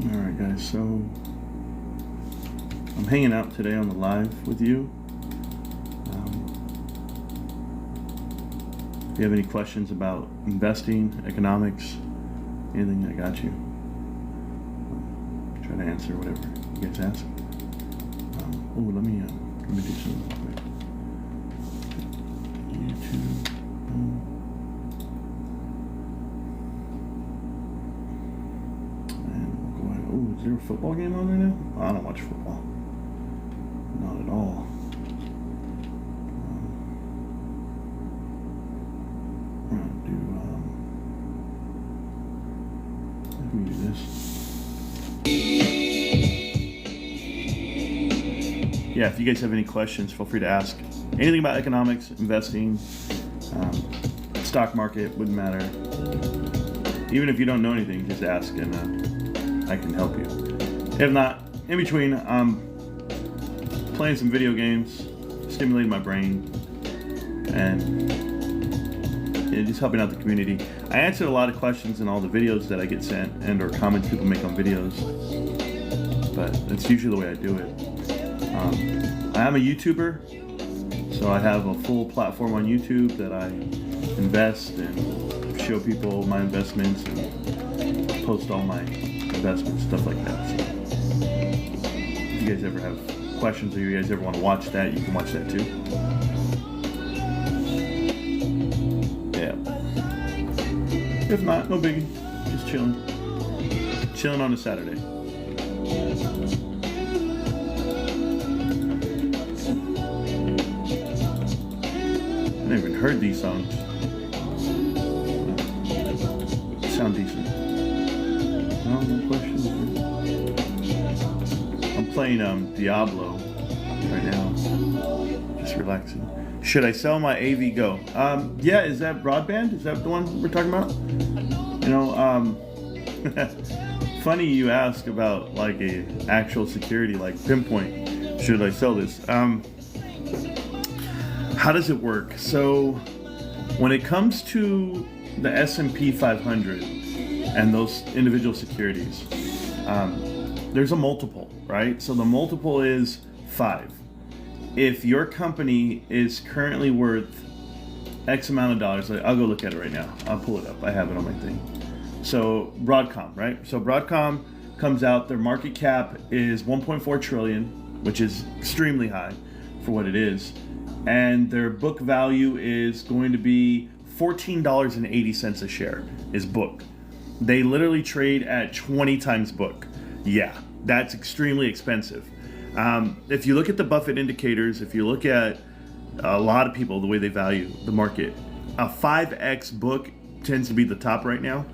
Alright guys, so I'm hanging out today on the live with you. If you have any questions about investing, economics, anything, I got you. Try to answer whatever you guys ask. Let me do something real quick. YouTube. Is there a football game on there now? Oh, I don't watch football. Not at all. We're gonna do, let me do this. Yeah, if you guys have any questions, feel free to ask. Anything about economics, investing, stock market, wouldn't matter. Even if you don't know anything, just ask and I can help you. If not, in between, I'm playing some video games, stimulating my brain, and just helping out the community. I answered a lot of questions in all the videos that I get sent and or comments people make on videos, but that's usually the way I do it. I am a YouTuber, so I have a full platform on YouTube that I invest and show people my investments and post all my investments, stuff like that. So if you guys ever have questions or you guys ever want to watch that, you can watch that too. Yeah. If not, no biggie. Just chilling. Chilling on a Saturday. I never even heard these songs. Sound decent. No questions. I'm playing Diablo right now. Just relaxing. Should I sell my AV Go? Yeah, is that broadband? Is that the one we're talking about? You know, funny you ask about like a actual security, like pinpoint. Should I sell this? How does it work? So when it comes to the S&P 500 and those individual securities, there's a multiple, right? So the multiple is 5. If your company is currently worth X amount of dollars, I'll go look at it right now. I'll pull it up. I have it on my thing. So Broadcom, right? So Broadcom comes out, their market cap is 1.4 trillion, which is extremely high for what it is. And their book value is going to be $14.80 a share is book. They literally trade at 20 times book. Yeah, that's extremely expensive. If you look at the Buffett indicators, if you look at a lot of people, the way they value the market, a 5x book tends to be the top right now.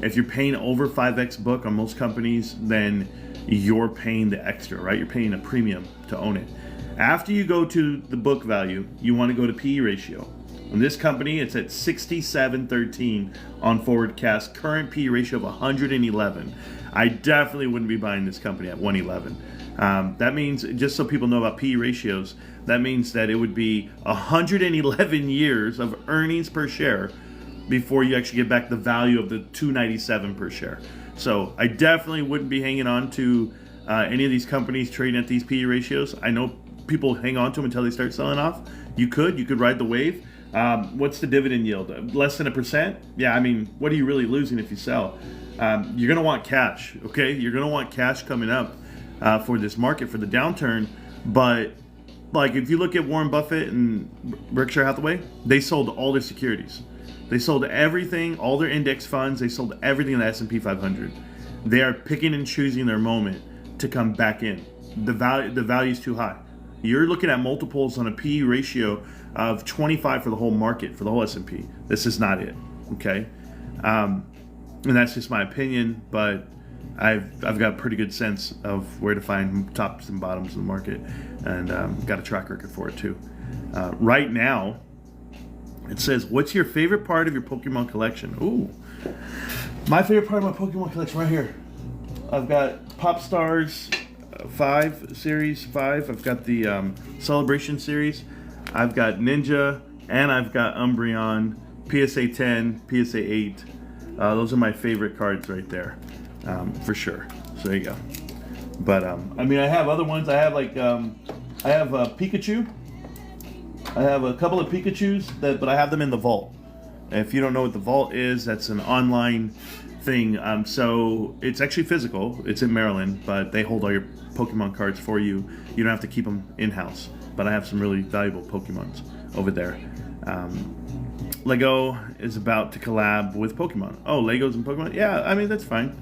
If you're paying over 5x book on most companies, then you're paying the extra, right? You're paying a premium to own it. After you go to the book value, you want to go to PE ratio. In this company, it's at 67.13 on Forwardcast, current PE ratio of 111. I definitely wouldn't be buying this company at 111. That means, just so people know about PE ratios, that means that it would be 111 years of earnings per share before you actually get back the value of the $297 per share. So I definitely wouldn't be hanging on to any of these companies trading at these PE ratios. I know people hang on to them until they start selling off. You could ride the wave. What's the dividend yield? Less than 1%? Yeah, I mean, what are you really losing if you sell? You're going to want cash, okay? You're going to want cash coming up for this market, for the downturn. But like if you look at Warren Buffett and Berkshire Hathaway, they sold all their securities. They sold everything, all their index funds. They sold everything in the S&P 500. They are picking and choosing their moment to come back in. The value is too high. You're looking at multiples on a PE ratio of 25 for the whole market, for the whole S&P. This is not it, okay? And that's just my opinion, but I've got a pretty good sense of where to find tops and bottoms of the market, and got a track record for it too. Right now, it says, what's your favorite part of your Pokemon collection? Ooh, my favorite part of my Pokemon collection right here. I've got Pop Stars 5, Series 5. I've got the Celebration Series. I've got Ninja, and I've got Umbreon, PSA 10, PSA 8. Those are my favorite cards right there. for sure. So there you go. But I mean, I have other ones. I have like I have Pikachu. I have a couple of Pikachus but I have them in the vault. And if you don't know what the vault is, that's an online thing. So it's actually physical. It's in Maryland, but they hold all your Pokemon cards for you. You don't have to keep them in-house. But I have some really valuable Pokemons over there. Lego is about to collab with Pokemon. Oh, Legos and Pokemon? Yeah, I mean, that's fine.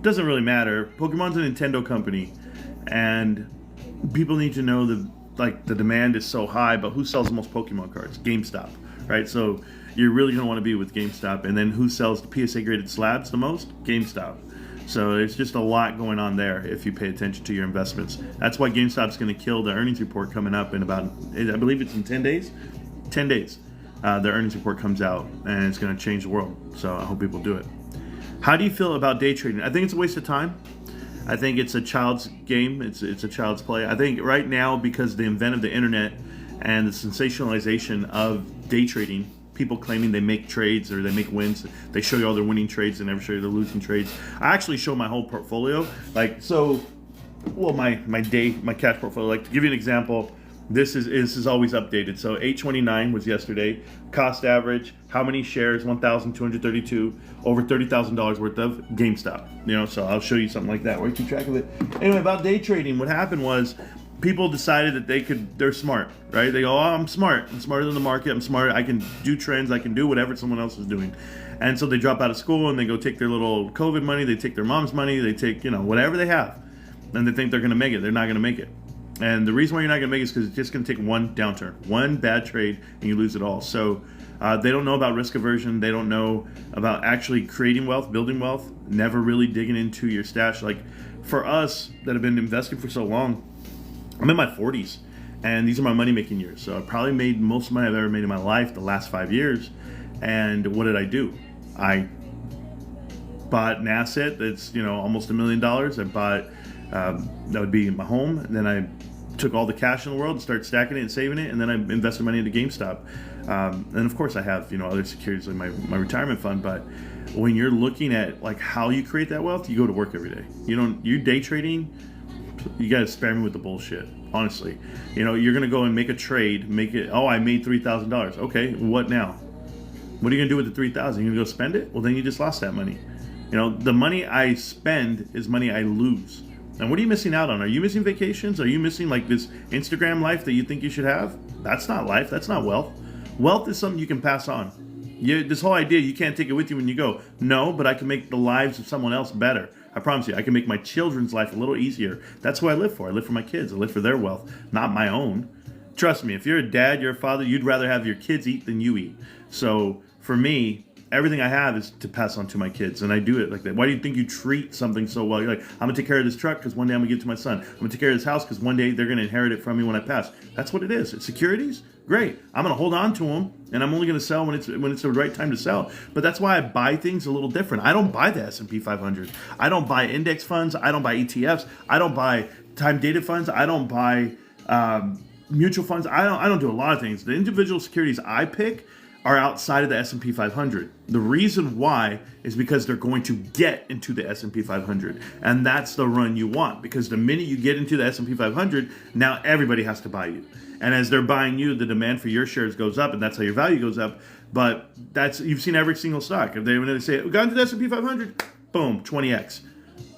Doesn't really matter. Pokemon's a Nintendo company, and people need to know the demand is so high, but who sells the most Pokemon cards? GameStop, right? So you're really going to want to be with GameStop. And then who sells the PSA graded slabs the most? GameStop. So there's just a lot going on there if you pay attention to your investments. That's why GameStop's going to kill the earnings report coming up in about, I believe it's in 10 days. 10 days. The earnings report comes out, and it's going to change the world. So I hope people do it. How do you feel about day trading? I think it's a waste of time. I think it's a child's game. It's a child's play. I think right now, because of the advent of the internet and the sensationalization of day trading, people claiming they make trades or they make wins, they show you all their winning trades, they never show you their losing trades. I actually show my whole portfolio. Like, so, well, my cash portfolio. Like, to give you an example, this is always updated. So 829 was yesterday. Cost average, how many shares? 1,232, over $30,000 worth of GameStop. You know, so I'll show you something like that where you keep track of it. Anyway, about day trading, what happened was people decided that they're smart, right? They go, oh, I'm smart. I'm smarter than the market. I'm smarter. I can do trends. I can do whatever someone else is doing. And so they drop out of school and they go take their little COVID money. They take their mom's money. They take, whatever they have. And they think they're going to make it. They're not going to make it. And the reason why you're not going to make it is because it's just going to take one downturn, one bad trade, and you lose it all. So they don't know about risk aversion. They don't know about actually creating wealth, building wealth, never really digging into your stash. Like for us that have been investing for so long, I'm in my 40s, and these are my money-making years. So I probably made most of the money I've ever made in my life the last 5 years. And what did I do? I bought an asset that's almost $1 million. I bought that would be my home. And then I took all the cash in the world and started stacking it and saving it. And then I invested money into GameStop. And of course I have other securities like my retirement fund. But when you're looking at like how you create that wealth, you go to work every day. You day trading. You gotta spare me with the bullshit. Honestly, you're gonna go and make a trade, make it. Oh, I made $3,000. Okay, what now? What are you gonna do with the $3,000? You gonna go spend it? Well, then you just lost that money. The money I spend is money I lose. And what are you missing out on? Are you missing vacations? Are you missing like this Instagram life that you think you should have? That's not life. That's not wealth. Wealth is something you can pass on. This whole idea you can't take it with you when you go. No, but I can make the lives of someone else better. I promise you, I can make my children's life a little easier. That's what I live for. I live for my kids. I live for their wealth, not my own. Trust me, if you're a dad, you're a father, you'd rather have your kids eat than you eat. So for me, everything I have is to pass on to my kids, and I do it like that. Why do you think you treat something so well? You're like, I'm going to take care of this truck because one day I'm going to give it to my son. I'm going to take care of this house because one day they're going to inherit it from me when I pass. That's what it is. It's securities? Great. I'm going to hold on to them, and I'm only going to sell when it's the right time to sell. But that's why I buy things a little different. I don't buy the S&P 500. I don't buy index funds. I don't buy ETFs. I don't buy time-dated funds. I don't buy mutual funds. I don't do a lot of things. The individual securities I pick are outside of the S&P 500. The reason why is because they're going to get into the S&P 500. And that's the run you want, because the minute you get into the S&P 500, now everybody has to buy you. And as they're buying you, the demand for your shares goes up, and that's how your value goes up. But you've seen every single stock. When they say, we got into the S&P 500, boom, 20x.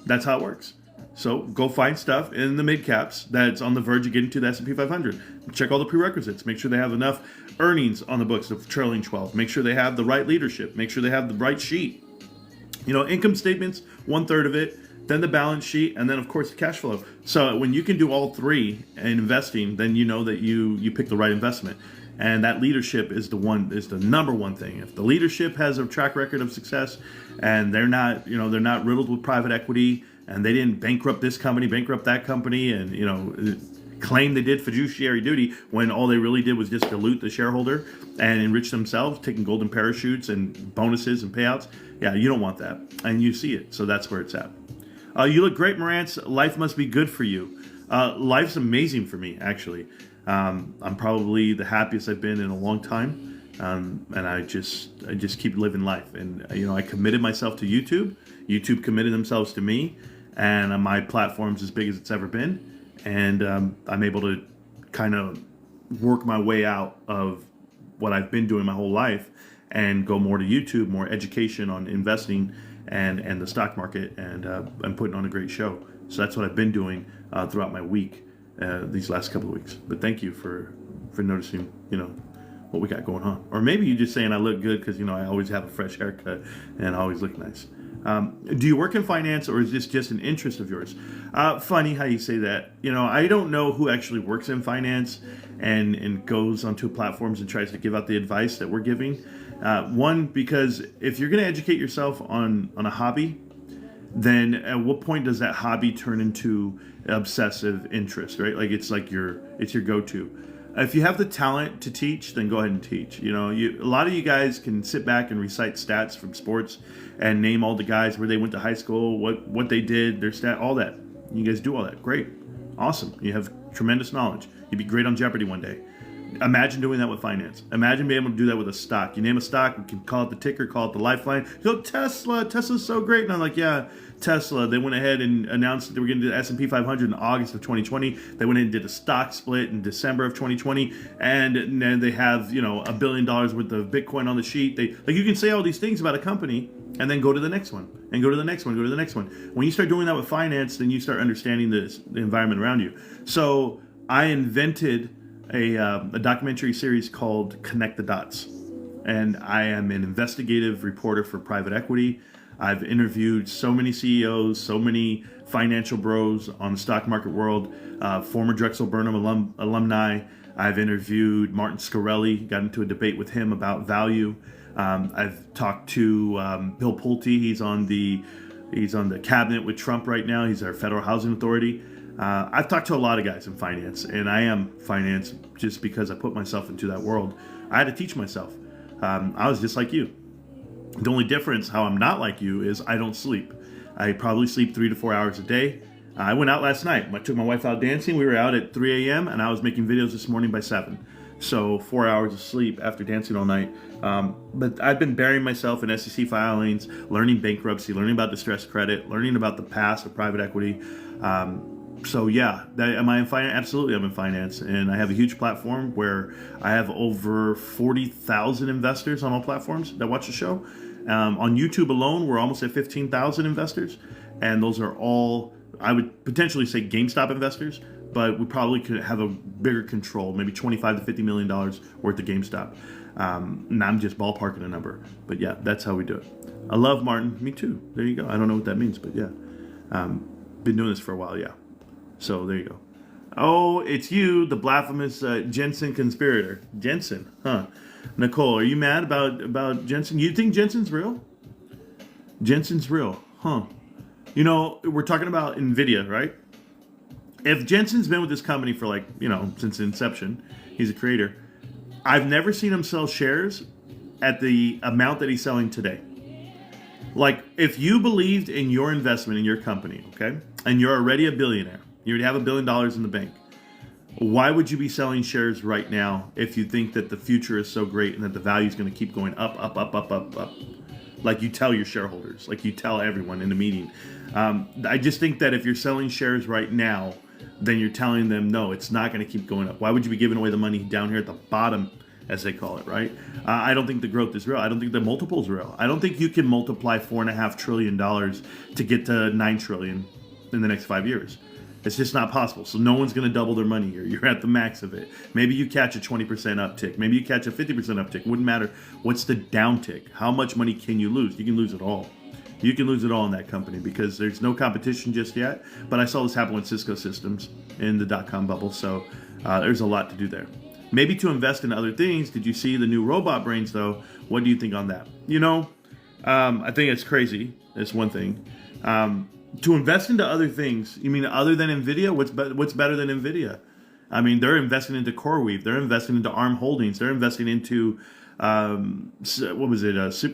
That's how it works. So go find stuff in the mid caps that's on the verge of getting to the S&P 500. Check all the prerequisites. Make sure they have enough earnings on the books of trailing 12. Make sure they have the right leadership. Make sure they have the right sheet. Income statements, 1/3 of it, then the balance sheet, and then of course the cash flow. So when you can do all three in investing, then you know that you pick the right investment. And that leadership is the number one thing. If the leadership has a track record of success and they're not riddled with private equity, and they didn't bankrupt this company, bankrupt that company, and claim they did fiduciary duty when all they really did was just dilute the shareholder and enrich themselves, taking golden parachutes and bonuses and payouts. Yeah, you don't want that, and you see it. So that's where it's at. You look great, Marantz. Life must be good for you. Life's amazing for me, actually. I'm probably the happiest I've been in a long time. And I just keep living life. And, I committed myself to YouTube. YouTube committed themselves to me, and my platform's as big as it's ever been, and I'm able to kind of work my way out of what I've been doing my whole life and go more to YouTube, more education on investing and the stock market, and I'm putting on a great show. So that's what I've been doing throughout my week, these last couple of weeks. But thank you for noticing, what we got going on. Or maybe you're just saying I look good because, I always have a fresh haircut and I always look nice. Do you work in finance, or is this just an interest of yours? Funny how you say that. I don't know who actually works in finance and goes onto platforms and tries to give out the advice that we're giving. One, because if you're going to educate yourself on a hobby, then at what point does that hobby turn into obsessive interest, right? Like it's your go-to. If you have the talent to teach, then go ahead and teach. A lot of you guys can sit back and recite stats from sports and name all the guys where they went to high school, what they did, their stat, all that. You guys do all that. Great. Awesome. You have tremendous knowledge. You'd be great on Jeopardy one day. Imagine doing that with finance. Imagine being able to do that with a stock. You name a stock, you can call it the ticker, call it the lifeline. You go, Tesla. Tesla's so great. And I'm like, yeah, Tesla. They went ahead and announced that they were going to do the S&P 500 in August of 2020. They went in and did a stock split in December of 2020. And then they have, $1 billion worth of Bitcoin on the sheet. You can say all these things about a company and then go to the next one and go to the next one, go to the next one. When you start doing that with finance, then you start understanding the environment around you. So I invented a documentary series called Connect the Dots. And I am an investigative reporter for private equity. I've interviewed so many CEOs, so many financial bros on the stock market world, former Drexel Burnham alumni. I've interviewed Martin Scarelli, got into a debate with him about value. I've talked to Bill Pulte. He's on the cabinet with Trump right now. He's our federal housing authority. I've talked to a lot of guys in finance, and I am finance just because I put myself into that world. I had to teach myself. I was just like you. The only difference, how I'm not like you, is I don't sleep. I probably sleep 3 to 4 hours a day. I went out last night. I took my wife out dancing. We were out at 3 a.m., and I was making videos this morning by 7. So 4 hours of sleep after dancing all night. But I've been burying myself in SEC filings, learning bankruptcy, learning about distressed credit, learning about the past of private equity. So yeah, am I in finance? Absolutely, I'm in finance, and I have a huge platform where I have over 40,000 investors on all platforms that watch the show. On YouTube alone, we're almost at 15,000 investors, and those are all, I would potentially say, GameStop investors, but we probably could have a bigger control, maybe $25 to $50 million worth of GameStop. And I'm just ballparking a number, but yeah, that's how we do it. I love Martin. Me too. There you go. I don't know what that means, but yeah, been doing this for a while. Yeah. So there you go. Oh, it's you, the blasphemous Jensen conspirator. Jensen, huh? Nicole, are you mad about Jensen? You think Jensen's real? Jensen's real, huh? We're talking about NVIDIA, right? If Jensen's been with this company for since inception, he's a creator. I've never seen him sell shares at the amount that he's selling today. Like, if you believed in your investment in your company, okay, and you're already a billionaire, you already have $1 billion in the bank, why would you be selling shares right now if you think that the future is so great and that the value is going to keep going up, up, up, up, up, up? Like you tell your shareholders, like you tell everyone in the meeting. I just think that if you're selling shares right now, then you're telling them, no, it's not going to keep going up. Why would you be giving away the money down here at the bottom, as they call it, right? I don't think the growth is real. I don't think the multiple is real. I don't think you can multiply $4.5 trillion to get to $9 trillion in the next 5 years. It's just not possible. So no one's going to double their money here. You're at the max of it. Maybe you catch a 20% uptick. Maybe you catch a 50% uptick. Wouldn't matter. What's the downtick? How much money can you lose? You can lose it all. You can lose it all in that company because there's no competition just yet. But I saw this happen with Cisco Systems in the dot-com bubble. So there's a lot to do there. Maybe to invest in other things. Did you see the new robot brains, though? What do you think on that? I think it's crazy. That's one thing. To invest into other things, you mean other than NVIDIA? What's better than NVIDIA? I mean, they're investing into CoreWeave. They're investing into ARM Holdings. They're investing into, Super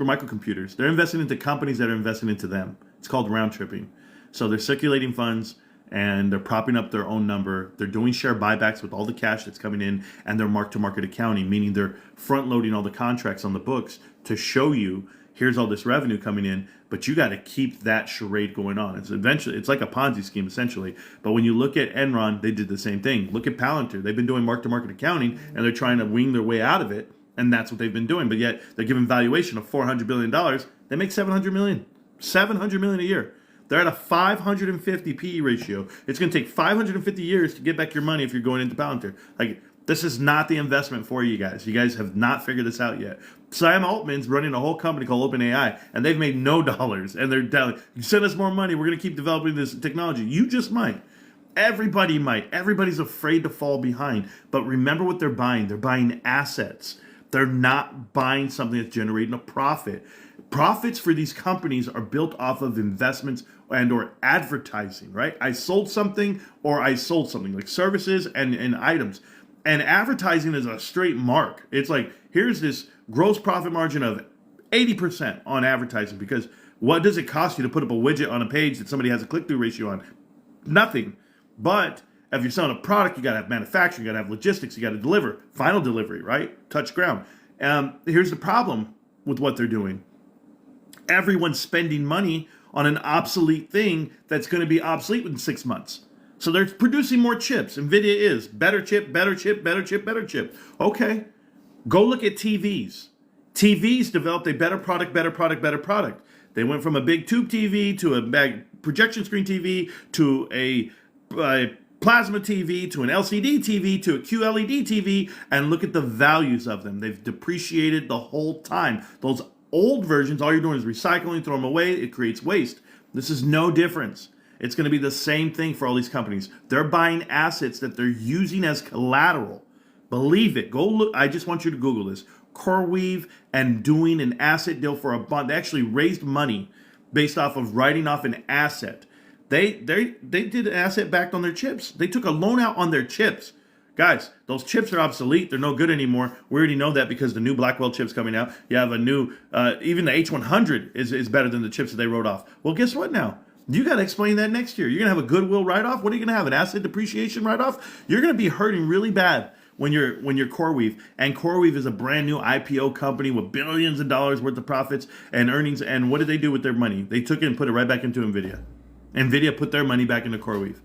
Microcomputers. They're investing into companies that are investing into them. It's called round tripping. So they're circulating funds, and they're propping up their own number. They're doing share buybacks with all the cash that's coming in, and they're mark-to-market accounting, meaning they're front-loading all the contracts on the books to show you, here's all this revenue coming in, but you got to keep that charade going on. It's like a Ponzi scheme essentially. But when you look at Enron, they did the same thing. Look at Palantir. They've been doing mark-to-market accounting, and they're trying to wing their way out of it, and that's what they've been doing. But yet they're given valuation of $400 billion. They make $700 million. $700 million a year. They're at a 550 PE ratio. It's going to take 550 years to get back your money if you're going into Palantir. Like, this is not the investment for you guys. You guys have not figured this out yet. Sam Altman's running a whole company called OpenAI, and they've made no dollars. And they're telling, send us more money. We're going to keep developing this technology. You just might. Everybody might. Everybody's afraid to fall behind. But remember what they're buying. They're buying assets. They're not buying something that's generating a profit. Profits for these companies are built off of investments and or advertising, right? I sold something or I sold something, like services and items. And advertising is a straight mark. It's like, here's this gross profit margin of 80% on advertising, because what does it cost you to put up a widget on a page that somebody has a click-through ratio on? Nothing. But if you're selling a product, you got to have manufacturing, you got to have logistics, you got to deliver, final delivery, right? Touch ground. Here's the problem with what they're doing. Everyone's spending money on an obsolete thing that's going to be obsolete within 6 months. So they're producing more chips. NVIDIA is better chip, better chip, better chip, better chip. Okay, go look at TVs. TVs developed a better product, better product, better product. They went from a big tube TV to a big projection screen TV to a plasma TV to an LCD TV to a QLED TV, and look at the values of them. They've depreciated the whole time. Those old versions, all you're doing is recycling, throw them away. It creates waste. This is no difference. It's going to be the same thing for all these companies. They're buying assets that they're using as collateral. Believe it. Go look. I just want you to Google this. CoreWeave and doing an asset deal for a bond. They actually raised money based off of writing off an asset. They did an asset backed on their chips. They took a loan out on their chips. Guys, those chips are obsolete. They're no good anymore. We already know that because the new Blackwell chips coming out. You have a new, even the H100 is better than the chips that they wrote off. Well, guess what now? You got to explain that next year. You're going to have a goodwill write-off. What are you going to have? An asset depreciation write-off? You're going to be hurting really bad when you're CoreWeave. And CoreWeave is a brand new IPO company with billions of dollars worth of profits and earnings. And what did they do with their money? They took it and put it right back into NVIDIA. NVIDIA put their money back into CoreWeave.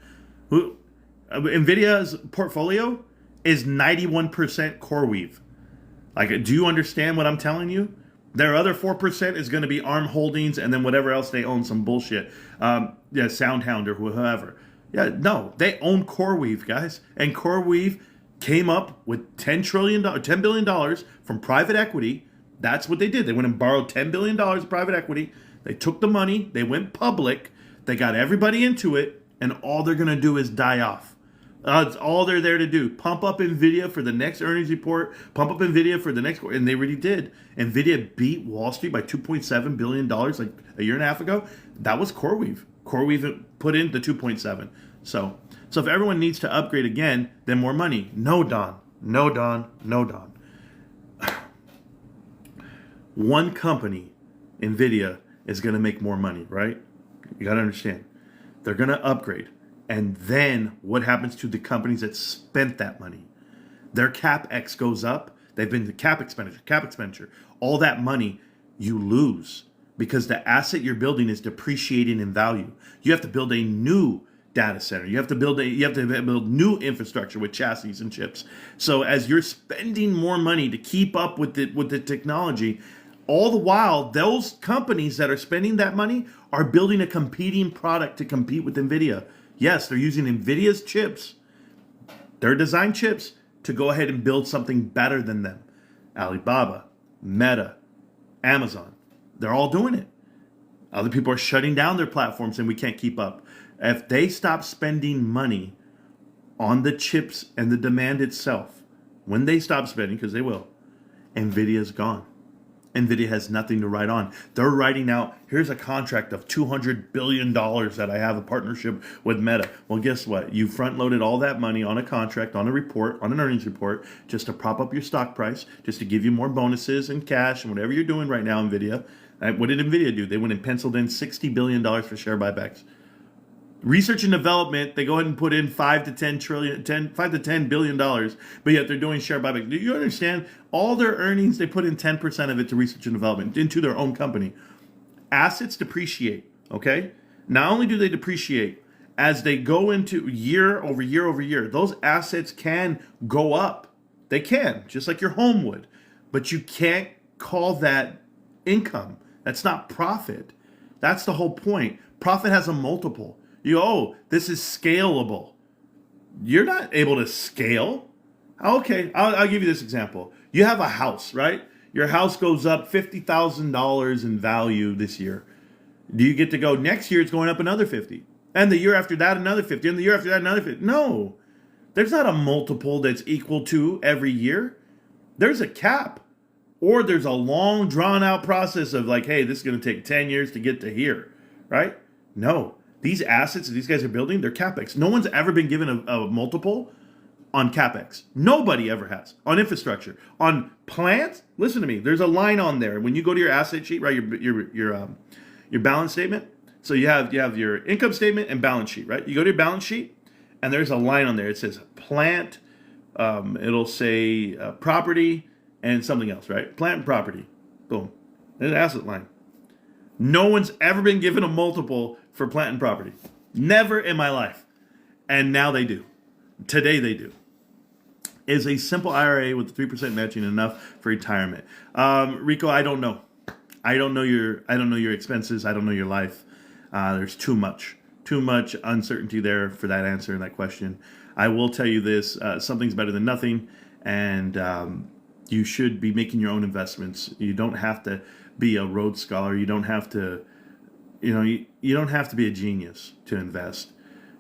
NVIDIA's portfolio is 91% CoreWeave. Like, do you understand what I'm telling you? Their other 4% is going to be ARM Holdings and then whatever else they own, some bullshit. SoundHound or whoever. Yeah, no, they own CoreWeave, guys. And CoreWeave came up with $10 billion from private equity. That's what they did. They went and borrowed $10 billion of private equity. They took the money. They went public. They got everybody into it. And all they're going to do is die off. That's all they're there to do. Pump up NVIDIA for the next earnings report. Pump up NVIDIA for the next... And they really did. NVIDIA beat Wall Street by $2.7 billion like a year and a half ago. That was CoreWeave. CoreWeave put in the 2.7. So if everyone needs to upgrade again, then more money. No, Don. No, Don. No, Don. One company, NVIDIA, is going to make more money, right? You got to understand. They're going to upgrade. And then what happens to the companies that spent that money? Their CapEx goes up. They've been the cap expenditure. All that money you lose because the asset you're building is depreciating in value. You have to build a new data center. You have to build new infrastructure with chassis and chips. So as you're spending more money to keep up with the technology, all the while those companies that are spending that money are building a competing product to compete with NVIDIA. Yes, they're using NVIDIA's chips, their design chips, to go ahead and build something better than them. Alibaba, Meta, Amazon, they're all doing it. Other people are shutting down their platforms and we can't keep up. If they stop spending money on the chips and the demand itself, when they stop spending, because they will, NVIDIA's gone. NVIDIA has nothing to write on. They're writing out, here's a contract of $200 billion that I have a partnership with Meta. Well, guess what? You front-loaded all that money on a contract, on a report, on an earnings report, just to prop up your stock price, just to give you more bonuses and cash and whatever you're doing right now, NVIDIA. What did NVIDIA do? They went and penciled in $60 billion for share buybacks. Research and development, they go ahead and put in 5 to 10 billion dollars, but yet they're doing share buyback. Do you understand? All their earnings, they put in 10% of it to research and development into their own company. Assets depreciate, okay? Not only do they depreciate, as they go into year over year over year, those assets can go up. They can, just like your home would. But you can't call that income. That's not profit. That's the whole point. Profit has a multiple. This is scalable. You're not able to scale. Okay, I'll give you this example. You have a house, right? Your house goes up $50,000 in value this year. Do you get to go, next year it's going up another 50? And the year after that, another 50. And the year after that, another 50. No. There's not a multiple that's equal to every year. There's a cap. Or there's a long, drawn-out process of like, hey, this is going to take 10 years to get to here, right? No. These assets that these guys are building, they're CapEx. No one's ever been given a multiple on CapEx. Nobody ever has. On infrastructure. On plants, listen to me. There's a line on there. When you go to your asset sheet, right, your balance statement. So you have your income statement and balance sheet, right? You go to your balance sheet, and there's a line on there. It says plant. It'll say property and something else, right? Plant and property. Boom. There's an asset line. No one's ever been given a multiple for plant and property. Never in my life. And now they do. Today they do. Is a simple IRA with 3% matching enough for retirement? Rico, I don't know. I don't know your expenses. I don't know your life. There's too much uncertainty there for that answer and that question. I will tell you this: something's better than nothing, and you should be making your own investments. You don't have to be a Rhodes Scholar. You don't have to, you don't have to be a genius to invest.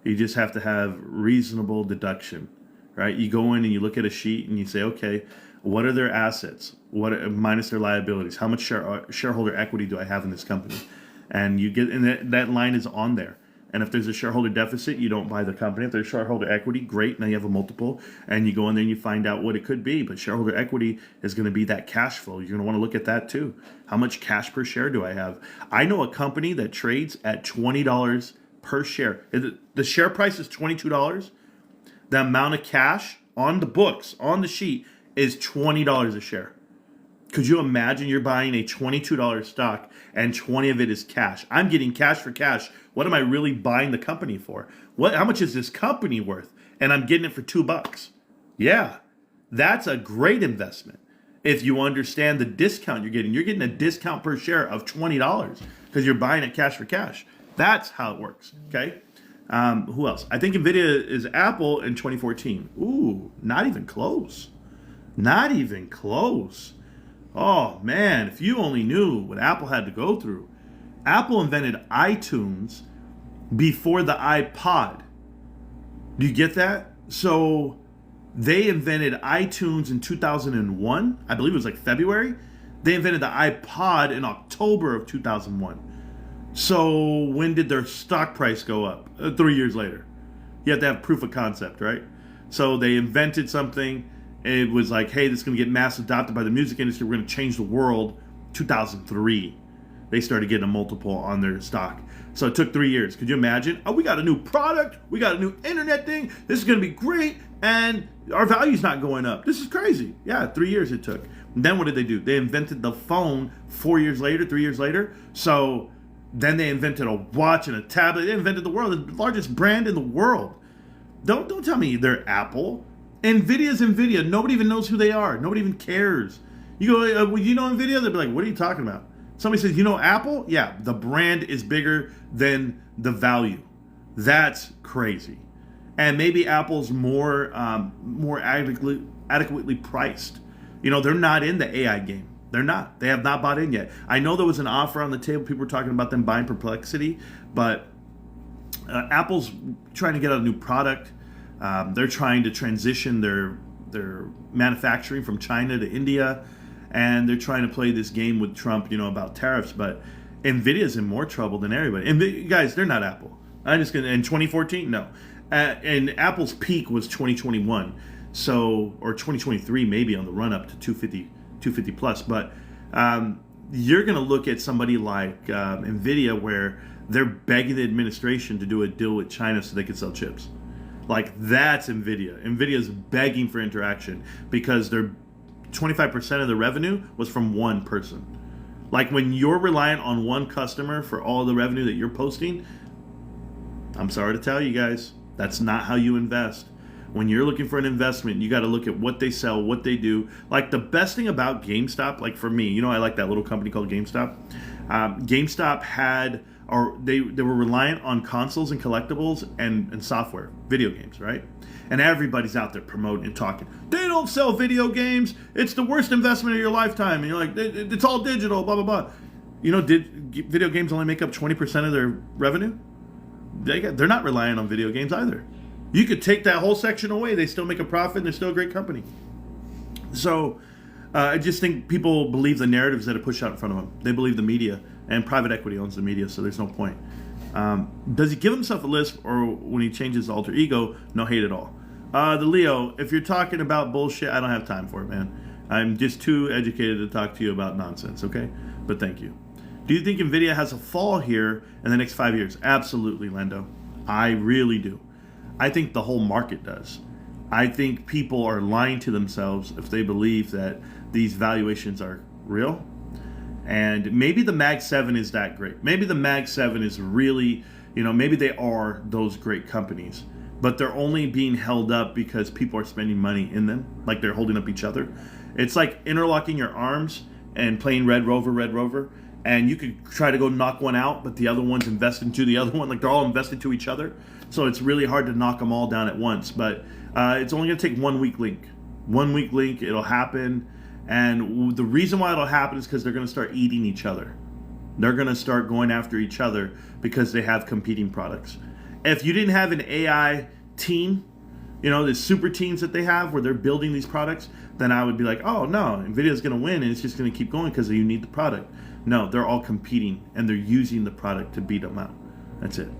You just have to have reasonable deduction, right? You go in and you look at a sheet and you say, okay, what are their assets? What minus their liabilities? How much shareholder equity do I have in this company? And you get, and that line is on there. And if there's a shareholder deficit, you don't buy the company. If there's shareholder equity, great. Now you have a multiple, and you go in there and you find out what it could be. But shareholder equity is going to be that cash flow. You're going to want to look at that too. How much cash per share do I have? I know a company that trades at $20 per share. The share price is $22. The amount of cash on the books, on the sheet, is $20 a share. Could you imagine you're buying a $22 stock and 20 of it is cash? I'm getting cash for cash. What am I really buying the company for? How much is this company worth? And I'm getting it for $2. Yeah, that's a great investment. If you understand the discount you're getting a discount per share of $20 because you're buying it cash for cash. That's how it works. Okay. Who else? I think Nvidia is Apple in 2014. Ooh, not even close. Not even close. Oh man, if you only knew what Apple had to go through. Apple invented iTunes before the iPod. Do you get that? So they invented iTunes in 2001. I believe it was like February. They invented the iPod in October of 2001. So when did their stock price go up? 3 years later. You have to have proof of concept, right? So they invented something. It was like, hey, this is going to get mass adopted by the music industry. We're going to change the world. 2003, they started getting a multiple on their stock. So it took 3 years. Could you imagine? Oh, we got a new product. We got a new internet thing. This is going to be great. And our value's not going up. This is crazy. Yeah, 3 years it took. And then what did they do? They invented the phone 4 years later, 3 years later. So then they invented a watch and a tablet. They invented the world, the largest brand in the world. Don't tell me they're Apple. Nvidia's Nvidia. Nobody even knows who they are. Nobody even cares. You go, you know Nvidia? They'll be like, what are you talking about? Somebody says, you know Apple? Yeah, the brand is bigger than the value. That's crazy. And maybe Apple's more adequately priced. You know, they're not in the AI game. They're not. They have not bought in yet. I know there was an offer on the table. People were talking about them buying Perplexity, but Apple's trying to get out a new product. They're trying to transition their manufacturing from China to India, and they're trying to play this game with Trump, about tariffs. But Nvidia's in more trouble than everybody. And guys, they're not Apple. I'm just gonna in 2014, no. And Apple's peak was 2021, or 2023 maybe on the run up to 250 plus. But you're gonna look at somebody like Nvidia, where they're begging the administration to do a deal with China so they can sell chips. Like that's Nvidia. Nvidia's begging for interaction because their 25% of the revenue was from one person. Like when you're reliant on one customer for all the revenue that you're posting, I'm sorry to tell you guys, that's not how you invest. When you're looking for an investment, you got to look at what they sell, what they do. Like the best thing about GameStop, like for me, I like that little company called GameStop. GameStop had, or they were reliant on consoles and collectibles and software, video games, right? And everybody's out there promoting and talking. They don't sell video games. It's the worst investment of your lifetime. And you're like, it's all digital, blah, blah, blah. Did video games only make up 20% of their revenue? They're not relying on video games either. You could take that whole section away. They still make a profit and they're still a great company. So I just think people believe the narratives that are pushed out in front of them. They believe the media, and private equity owns the media, so there's no point. Does he give himself a lisp, or when he changes alter ego, no hate at all? The Leo, if you're talking about bullshit, I don't have time for it, man. I'm just too educated to talk to you about nonsense, okay? But thank you. Do you think NVIDIA has a fall here in the next 5 years? Absolutely, Lendo. I really do. I think the whole market does. I think people are lying to themselves if they believe that these valuations are real. And maybe the Mag 7 is that great. Maybe the Mag 7 is really, maybe they are those great companies. But they're only being held up because people are spending money in them, like they're holding up each other. It's like interlocking your arms and playing Red Rover, and you could try to go knock one out, but the other one's invested into the other one, like they're all invested to each other. So it's really hard to knock them all down at once. But it's only going to take 1 weak link. 1 weak link, it'll happen. And the reason why it'll happen is because they're going to start eating each other. They're going to start going after each other because they have competing products. If you didn't have an AI team, the super teams that they have where they're building these products, then I would be like, oh no, NVIDIA's going to win and it's just going to keep going because you need the product. No, they're all competing and they're using the product to beat them out. That's it.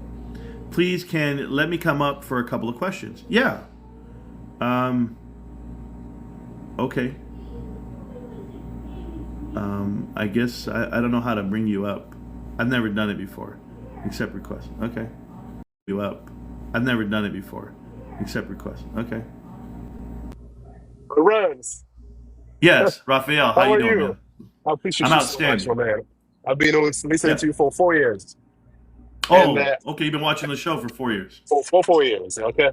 Please can let me come up for a couple of questions. Yeah. Okay. I guess I don't know how to bring you up. I've never done it before. Accept request. Okay. You up. I've never done it before. Accept request. Okay. Runs. Yes, Raphael, how How you are doing, you? man? I appreciate I'm you so much, outstanding. my man. I've been listening Yeah. to you for 4 years, and Oh, okay, you've been watching the show for 4 years. for 4 years. Okay,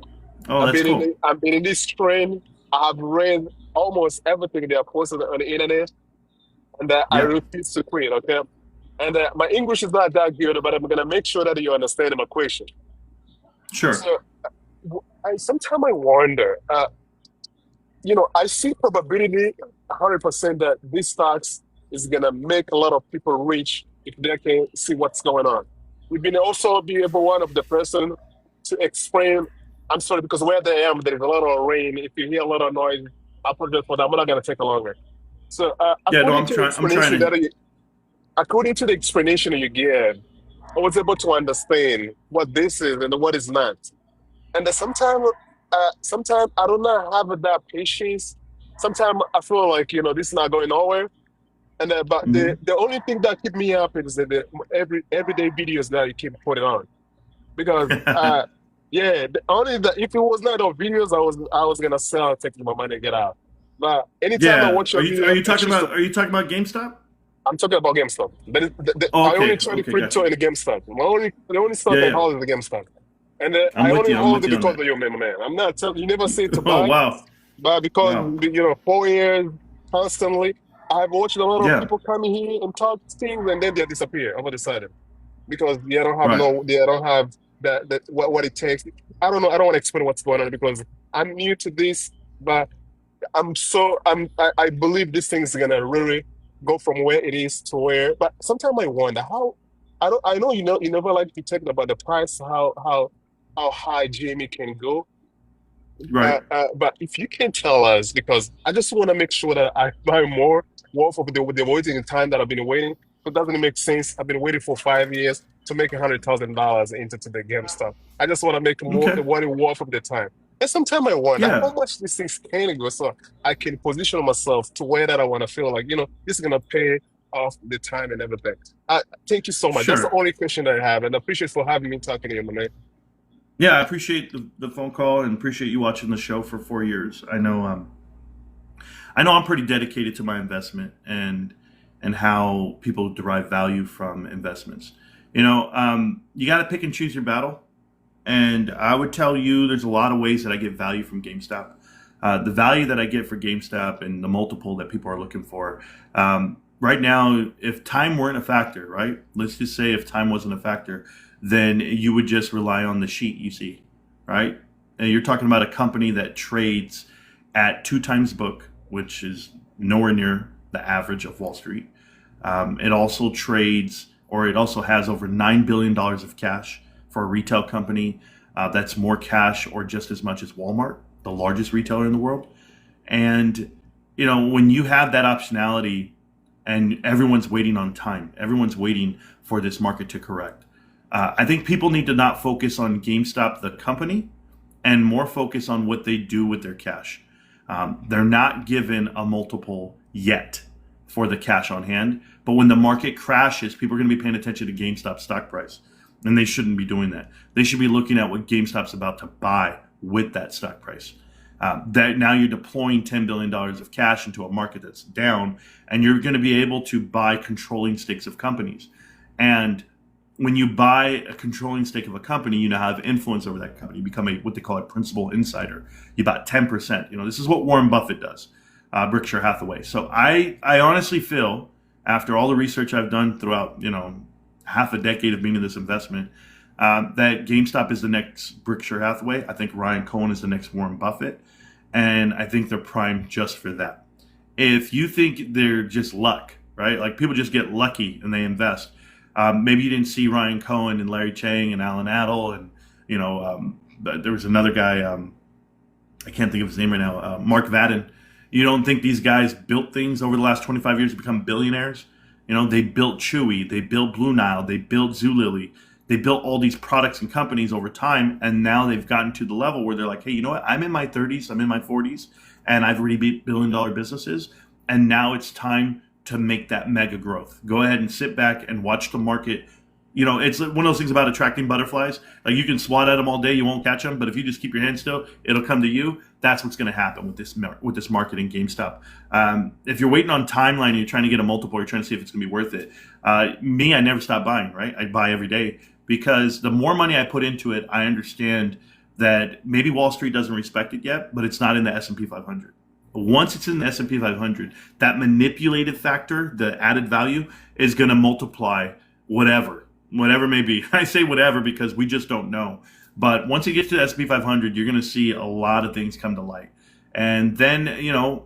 Oh, that's cool. I've been in this trend. I have read almost everything they are posted on the internet, and I Yeah, refuse to quit. Okay, and my English is not that good, but I'm gonna make sure that you understand my question. sure. So, I sometimes I wonder. I see probability 100% that this stocks is gonna make a lot of people rich if they can see what's going on. We've been also be able one of the person to explain. I'm sorry because where they am there is a lot of rain. If you hear a lot of noise, I apologize for that. I'm not gonna take a longer. So Yeah, no, I'm trying to. according to the explanation you gave, I was able to understand what this is and what is not. And sometimes I do not have that patience. Sometimes I feel like this is not going nowhere. And but the Mhm. the only thing that keep me up is the everyday videos that you keep putting on because yeah, the only that if it was not on videos, I was gonna sell, take my money, and get out. But anytime I Yeah, watch your are video, you I talking choose to. about GameStop? I'm talking about GameStop. Oh, I only okay, trade okay, got crypto you. in the GameStop. The only stock Yeah, I yeah, hold is the GameStop. And I'm I with only you. I'm hold with it you on because that. of you, man. I'm not telling you never say to Oh, buy, wow, but because wow. 4 years constantly, I've watched a lot of Yeah, people come in here and talk things and then they disappear over the sudden because right. they don't have that what it takes. I don't know. I don't want to explain what's going on because I'm new to this, but I believe this thing is gonna really go from where it is to where. But sometimes I wonder how. I know you never like to talk about the price how high Jamie can go. Right. But if you can tell us, because I just want to make sure that I buy more worth of the waiting time that I've been waiting. It doesn't make sense. I've been waiting for 5 years to make $100,000 into the game stuff. I just want to make more Okay. what it worth of the time. And sometimes I wonder how Yeah. much these things can go so I can position myself to where that I want to feel like, this is gonna pay off the time and everything. Thank you so much. That's the Sure. only question I have, and I appreciate for having me talking to you, man. Yeah, I appreciate the phone call and appreciate you watching the show for 4 years. I know I'm pretty dedicated to my investment and how people derive value from investments. You got to pick and choose your battle. And I would tell you there's a lot of ways that I get value from GameStop. The value that I get for GameStop and the multiple that people are looking for. Right now, if time weren't a factor, right? Let's just say if time wasn't a factor, then you would just rely on the sheet you see, right? And you're talking about a company that trades at 2 times book, which is nowhere near the average of Wall Street. It also trades, or it also has over $9 billion of cash for a retail company. That's more cash or just as much as Walmart, the largest retailer in the world. And, when you have that optionality and everyone's waiting on time, everyone's waiting for this market to correct. I think people need to not focus on GameStop, the company, and more focus on what they do with their cash. They're not given a multiple yet for the cash on hand. But when the market crashes, people are going to be paying attention to GameStop's stock price. And they shouldn't be doing that. They should be looking at what GameStop's about to buy with that stock price. That now you're deploying $10 billion of cash into a market that's down, and you're going to be able to buy controlling stakes of companies. And when you buy a controlling stake of a company, you now have influence over that company. You become what they call a principal insider. You bought 10%. This is what Warren Buffett does, Berkshire Hathaway. So I honestly feel, after all the research I've done throughout, half a decade of being in this investment, that GameStop is the next Berkshire Hathaway. I think Ryan Cohen is the next Warren Buffett. And I think they're primed just for that. If you think they're just luck, right? Like people just get lucky and they invest. Maybe you didn't see Ryan Cohen and Larry Chang and Alan Adel and, there was another guy, I can't think of his name right now, Mark Vadden. You don't think these guys built things over the last 25 years to become billionaires? They built Chewy, they built Blue Nile, they built Zulily, they built all these products and companies over time, and now they've gotten to the level where they're like, hey, you know what? I'm in my 30s, I'm in my 40s, and I've already beat billion-dollar businesses, and now it's time to make that mega growth. Go ahead and sit back and watch the market. It's one of those things about attracting butterflies. Like you can swat at them all day, you won't catch them, but if you just keep your hand still, it'll come to you. That's what's going to happen with this market in GameStop. If you're waiting on timeline and you're trying to get a multiple, you're trying to see if it's going to be worth it. I never stop buying, right? I buy every day because the more money I put into it, I understand that maybe Wall Street doesn't respect it yet, but it's not in the S&P 500. Once it's in the S&P 500, that manipulated factor, the added value, is going to multiply whatever may be. I say whatever because we just don't know. But once it gets to the S&P 500, you're going to see a lot of things come to light. And then,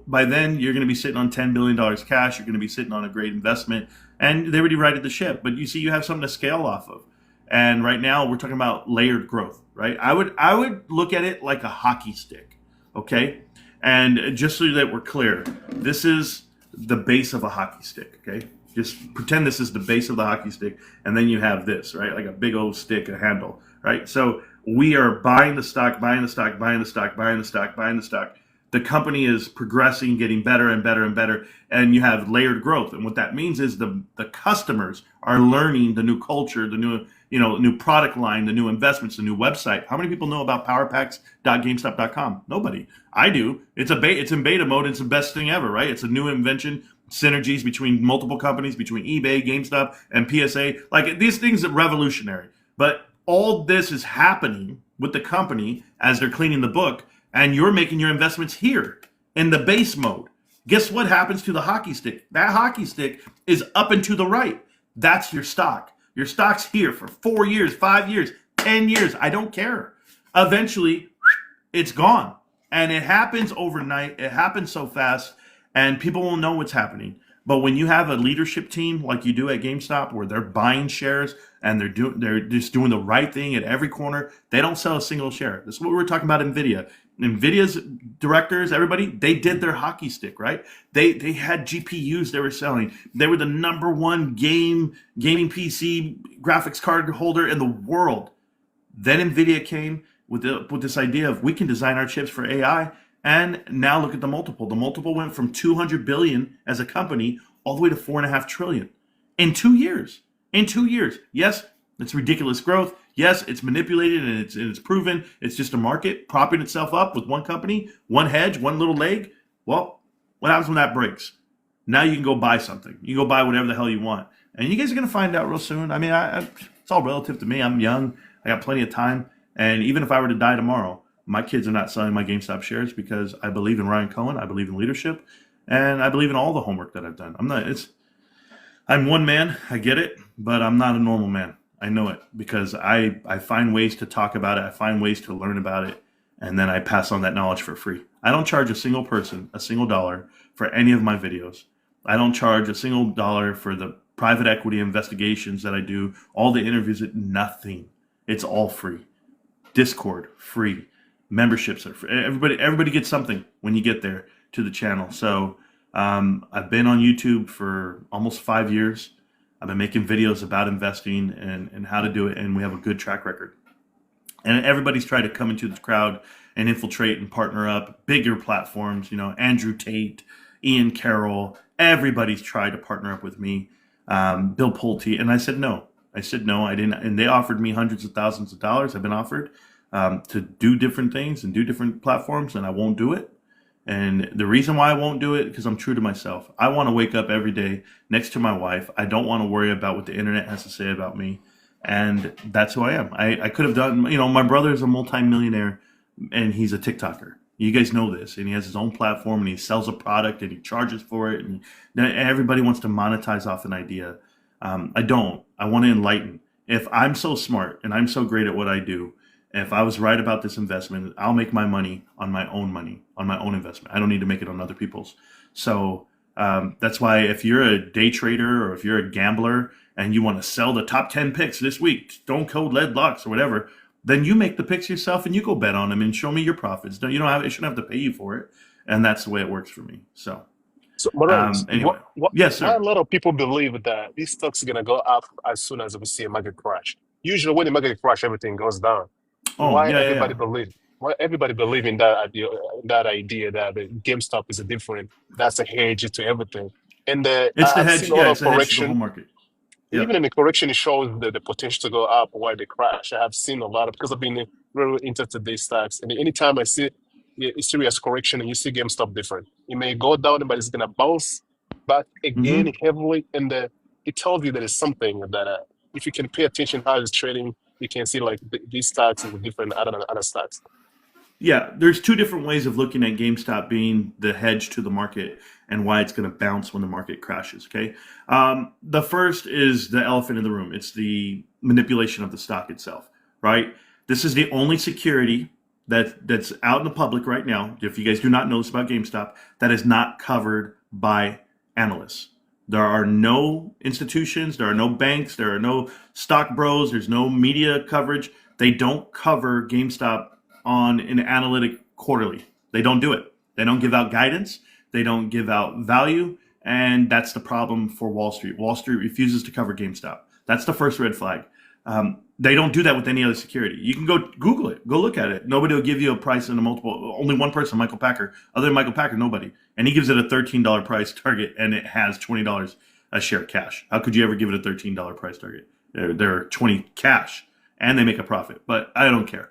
by then, you're going to be sitting on $10 billion cash. You're going to be sitting on a great investment. And they already righted the ship. But you see, you have something to scale off of. And right now, we're talking about layered growth, right? I would look at it like a hockey stick, okay? And just so that we're clear, this is the base of a hockey stick, okay? Just pretend this is the base of the hockey stick, and then you have this, right? Like a big old stick, a handle, right? So we are buying the stock, buying the stock, buying the stock, buying the stock, buying the stock. The company is progressing, getting better and better and better, and you have layered growth. And what that means is the customers are learning the new culture, the new product line, the new investments, the new website. How many people know about powerpacks.gamestop.com? Nobody. I do. It's in beta mode. It's the best thing ever, right? It's a new invention. Synergies between multiple companies, between eBay, GameStop, and PSA. Like these things are revolutionary. But all this is happening with the company as they're cleaning the book, and you're making your investments here in the base mode. Guess what happens to the hockey stick? That hockey stick is up and to the right. That's your stock. Your stock's here for 4 years, 5 years, 10 years. I don't care. Eventually, it's gone. And it happens overnight. It happens so fast. And people won't know what's happening. But when you have a leadership team like you do at GameStop, where they're buying shares and they're just doing the right thing at every corner, they don't sell a single share. This is what we were talking about NVIDIA. NVIDIA's directors, everybody, they did their hockey stick, right? They had GPUs they were selling. They were the number one gaming PC graphics card holder in the world. Then NVIDIA came with this idea of we can design our chips for AI. And now look at the multiple. The multiple went from 200 billion as a company all the way to 4.5 trillion in 2 years. In 2 years, yes, it's ridiculous growth. Yes, it's manipulated and it's proven. It's just a market propping itself up with one company, one hedge, one little leg. Well, what happens when that breaks? Now you can go buy something. You can go buy whatever the hell you want, and you guys are gonna find out real soon. I mean, it's all relative to me. I'm young. I got plenty of time, and even if I were to die tomorrow, my kids are not selling my GameStop shares because I believe in Ryan Cohen. I believe in leadership, and I believe in all the homework that I've done. I'm one man. I get it, but I'm not a normal man. I know it because I find ways to talk about it. I find ways to learn about it, and then I pass on that knowledge for free. I don't charge a single person a single dollar for any of my videos. I don't charge a single dollar for the private equity investigations that I do, all the interviews, nothing. It's all free. Discord, free. Memberships are free. Everybody gets something when you get there to the channel. So I've been on YouTube for almost 5 years. I've been making videos about investing and how to do it, and we have a good track record. And everybody's tried to come into this crowd and infiltrate and partner up. Bigger platforms, Andrew Tate, Ian Carroll, everybody's tried to partner up with me. Bill Pulte, and I said no. I didn't, and they offered me hundreds of thousands of dollars. I've been offered to do different things and do different platforms, and I won't do it. And the reason why I won't do it, because I'm true to myself. I want to wake up every day next to my wife. I don't want to worry about what the internet has to say about me. And that's who I am. I could have done, my brother is a multimillionaire and he's a TikToker. You guys know this. And he has his own platform and he sells a product and he charges for it. And everybody wants to monetize off an idea. I don't. I want to enlighten. If I'm so smart and I'm so great at what I do, if I was right about this investment, I'll make my money, on my own investment. I don't need to make it on other people's. So that's why if you're a day trader or if you're a gambler and you want to sell the top 10 picks this week, Stone Cold Lead Locks or whatever, then you make the picks yourself and you go bet on them and show me your profits. No, it shouldn't have to pay you for it. And that's the way it works for me. So Morales, anyway, yes, why a sir. lot of people believe that these stocks are gonna go up as soon as we see a market crash? Usually, when the market crash, everything goes down. Oh, Why yeah, yeah, everybody yeah. believe? Why everybody believe in that idea that the GameStop is a different, that's a hedge to everything. And It's the I've hedge. seen a Yeah, lot it's of the hedge to the whole correction. market. Yeah. Even in the correction, it shows the potential to go up while they crash. I have seen a lot of, because I've been really interested in these stocks. And anytime I see a serious correction and you see GameStop different, it may go down, but it's gonna bounce back again Mm-hmm. heavily. And it tells you that it's something that if you can pay attention how it's trading, you can see like these stocks is different other stocks. Yeah, there's two different ways of looking at GameStop being the hedge to the market and why it's going to bounce when the market crashes. Okay, the first is the elephant in the room. It's the manipulation of the stock itself. Right. This is the only security that's out in the public right now. If you guys do not know this about GameStop, that is not covered by analysts. There are no institutions, there are no banks, there are no stock bros, there's no media coverage. They don't cover GameStop on an analytic quarterly. They don't do it. They don't give out guidance. They don't give out value. And that's the problem for Wall Street. Wall Street refuses to cover GameStop. That's the first red flag. They don't do that with any other security. You can go Google it, go look at it. Nobody will give you a price and a multiple. Only one person, Michael Packer. Other than Michael Packer, nobody. And he gives it a $13 price target, and it has $20 a share cash. How could you ever give it a $13 price target? They're 20 cash, and they make a profit. But I don't care.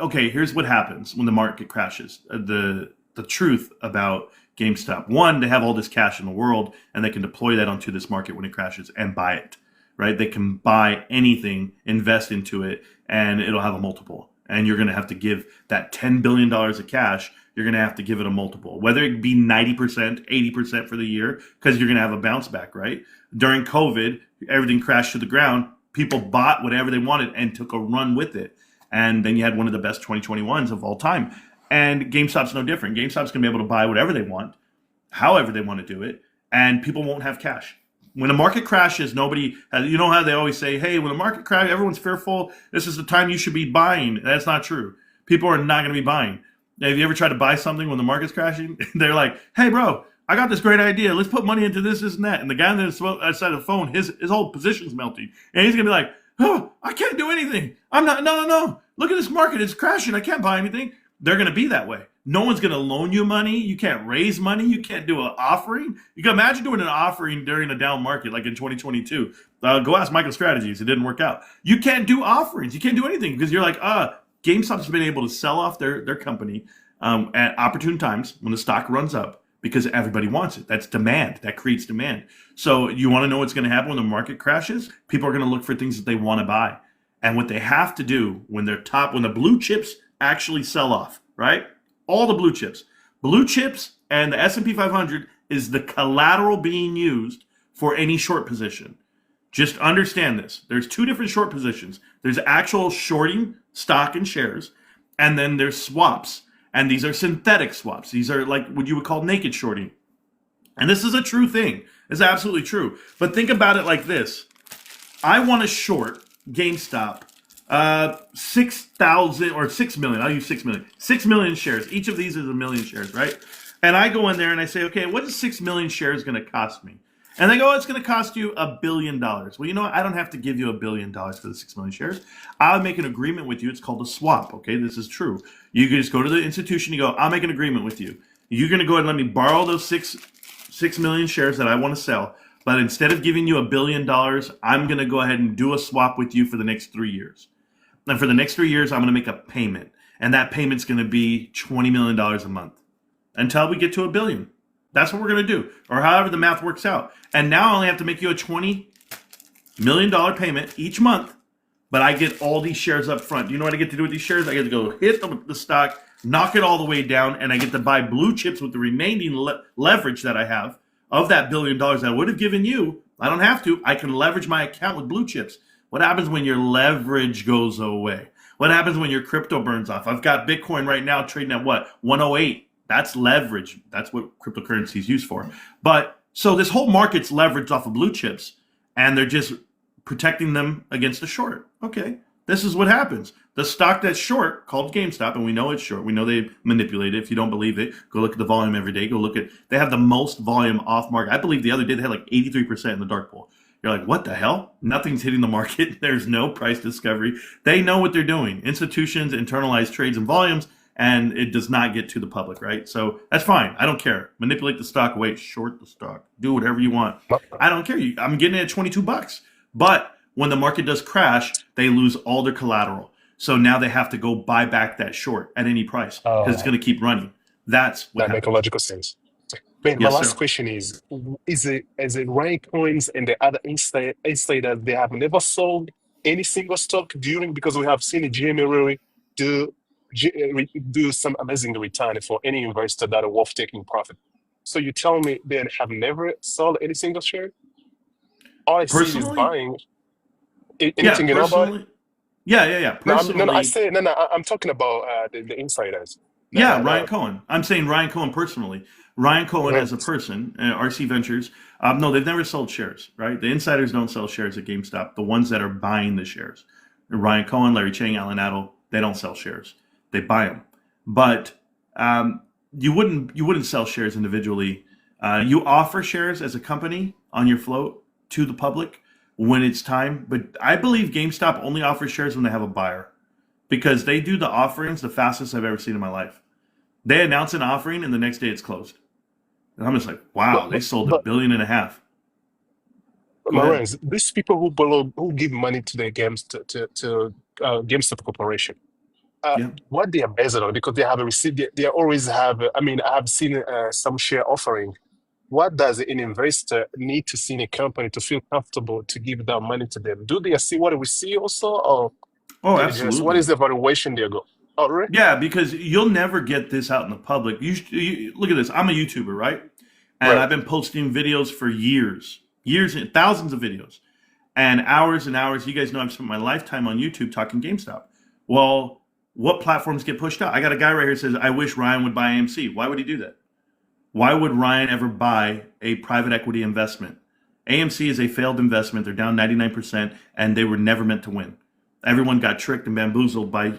Okay, here's what happens when the market crashes. The truth about GameStop. One, they have all this cash in the world, and they can deploy that onto this market when it crashes and buy it. Right? They can buy anything, invest into it, and it'll have a multiple. And you're going to have to give that $10 billion of cash, you're going to have to give it a multiple, whether it be 90%, 80% for the year, because you're going to have a bounce back, right? During COVID, everything crashed to the ground. People bought whatever they wanted and took a run with it. And then you had one of the best 2021s of all time. And GameStop's no different. GameStop's going to be able to buy whatever they want, however they want to do it, and people won't have cash. When the market crashes, nobody has, you know how they always say, hey, when the market crashes, everyone's fearful. This is the time you should be buying. That's not true. People are not going to be buying. Have you ever tried to buy something when the market's crashing? They're like, hey, bro, I got this great idea. Let's put money into this, and that. And the guy on the other side of the phone, his whole position's melting. And he's going to be like, oh, I can't do anything. I'm not, no. Look at this market. It's crashing. I can't buy anything. They're going to be that way. No one's going to loan you money. You can't raise money. You can't do an offering. You can imagine doing an offering during a down market like in 2022. Go ask Michael Strategies. It didn't work out. You can't do offerings. You can't do anything because you're like, GameStop's been able to sell off their company at opportune times when the stock runs up because everybody wants it. That's demand. That creates demand. So you want to know what's going to happen when the market crashes? People are going to look for things that they want to buy. And what they have to do when when the blue chips actually sell off, right? All the blue chips and the S&P 500 is the collateral being used for any short position. Just understand this. There's two different short positions. There's actual shorting stock and shares, and then there's swaps. And these are synthetic swaps. These are like what you would call naked shorting. And this is a true thing. It's absolutely true. But think about it like this. I want to short GameStop 6,000 or 6 million. I'll use 6 million. 6 million shares. Each of these is a million shares, right? And I go in there and I say, okay, what is 6 million shares going to cost me? And they go, oh, it's going to cost you $1 billion. Well, you know what? I don't have to give you $1 billion for the 6 million shares. I'll make an agreement with you. It's called a swap. Okay, this is true. You can just go to the institution. You go, I'll make an agreement with you. You're going to go ahead and let me borrow those 6 million shares that I want to sell. But instead of giving you $1 billion, I'm going to go ahead and do a swap with you for the next 3 years. And for the next 3 years, I'm going to make a payment. And that payment's going to be $20 million a month until we get to $1 billion. That's what we're going to do, or however the math works out. And now I only have to make you a $20 million payment each month, but I get all these shares up front. Do you know what I get to do with these shares? I get to go hit the stock, knock it all the way down, and I get to buy blue chips with the remaining leverage that I have of that $1 billion that I would have given you. I don't have to. I can leverage my account with blue chips. What happens when your leverage goes away? What happens when your crypto burns off? I've got Bitcoin right now trading at what? 108. That's leverage. That's what cryptocurrency is used for. But so this whole market's leveraged off of blue chips, and they're just protecting them against a short. Okay, this is what happens. The stock that's short, called GameStop, and we know it's short. We know they manipulate it. If you don't believe it, go look at the volume every day. Go look at, they have the most volume off market. I believe the other day they had like 83% in the dark pool. You're like, what the hell? Nothing's hitting the market. There's no price discovery. They know what they're doing. Institutions internalize trades and volumes, and it does not get to the public, right? So that's fine. I don't care. Manipulate the stock, wait, short the stock, do whatever you want. I don't care. I'm getting it at $22. But when the market does crash, they lose all their collateral. So now they have to go buy back that short at any price because it's going to keep running. That's what That makes happens. logical sense. Man, my Yes, last sir. question is it Ryan Coins and the other insiders, they have never sold any single stock during, because we have seen January do do some amazing return for any investor that are worth taking profit. So you tell me they have never sold any single share? All I see is Personally, buying. yeah, Anything you know about it? personally, yeah. No, no, I Personally, say no, no. I'm talking about the insiders. No, yeah, no, Ryan no. Cohen. I'm saying Ryan Cohen personally. Ryan Cohen Mhm. as a person, RC Ventures, no, they've never sold shares, right? The insiders don't sell shares at GameStop. The ones that are buying the shares, Ryan Cohen, Larry Chang, Alan Adel, they don't sell shares. They buy them. But you wouldn't sell shares individually. You offer shares as a company on your float to the public when it's time. But I believe GameStop only offers shares when they have a buyer because they do the offerings the fastest I've ever seen in my life. They announce an offering and the next day it's closed. And I'm just like, But wow, they but sold a but billion and a half. Go ahead. Marines, these people who give money to the games to GameStop Corporation, Yeah. what they are based on, because they have a receipt, they always have. I mean, I have seen some share offering. What does an investor need to see in a company to feel comfortable to give that money to them? Do they see what we see also, or Oh, they just what absolutely. is the valuation they go? Oh, really? Yeah, because you'll never get this out in the public. Look at this. I'm a YouTuber, right? And Right. I've been posting videos for years, thousands of videos, and hours. You guys know I've spent my lifetime on YouTube talking GameStop. Well, what platforms get pushed out? I got a guy right here who says, "I wish Ryan would buy AMC." Why would he do that? Why would Ryan ever buy a private equity investment? AMC is a failed investment. They're down 99%, and they were never meant to win. Everyone got tricked and bamboozled by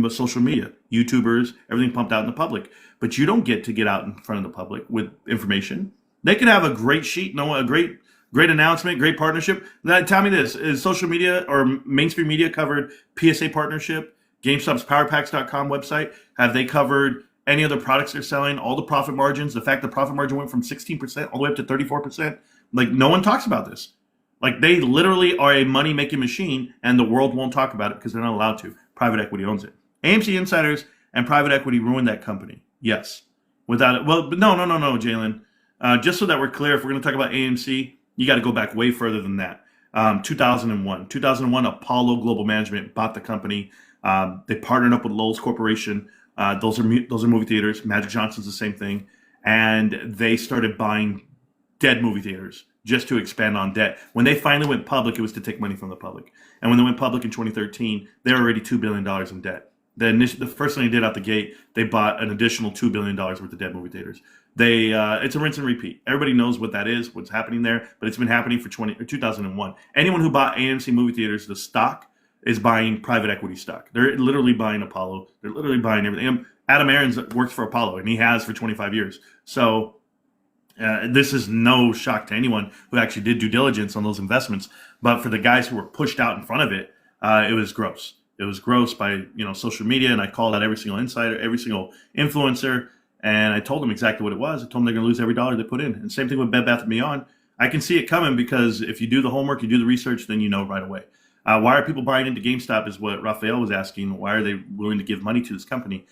social media, YouTubers, everything pumped out in the public. But you don't get to get out in front of the public with information. They could have a great sheet, no, a great announcement, great partnership. Now, tell me this: is social media or mainstream media covered PSA partnership? GameStop's PowerPacks.com website, have they covered any other products they're selling, all the profit margins, the fact the profit margin went from 16% all the way up to 34%. Like, no one talks about this. Like, they literally are a money making machine, and the world won't talk about it because they're not allowed to. Private equity owns it. AMC insiders and private equity ruined that company. Yes. Without it. Well, but no, Jalen. Just so that we're clear, if we're going to talk about AMC, you got to go back way further than that. 2001. 2001, Apollo Global Management bought the company. They partnered up with Lowe's Corporation. Those are movie theaters. Magic Johnson's the same thing. And they started buying dead movie theaters just to expand on debt. When they finally went public, it was to take money from the public. And when they went public in 2013, they were already $2 billion in debt. The first thing they did out the gate, they bought an additional $2 billion worth of dead movie theaters. It's a rinse and repeat. Everybody knows what that is, what's happening there, but it's been happening for 2001. Anyone who bought AMC movie theaters, the stock is buying private equity stock. They're literally buying Apollo. They're literally buying everything. Adam Aarons works for Apollo, and he has for 25 years. So this is no shock to anyone who actually did due diligence on those investments. But for the guys who were pushed out in front of it, it was gross. It was gross by social media, and I called out every single insider, every single influencer, and I told them exactly what it was. I told them they're going to lose every dollar they put in. And same thing with Bed Bath & Beyond. I can see it coming because if you do the homework, you do the research, then you know right away. Why are people buying into GameStop is what Raphael was asking. Why are they willing to give money to this company?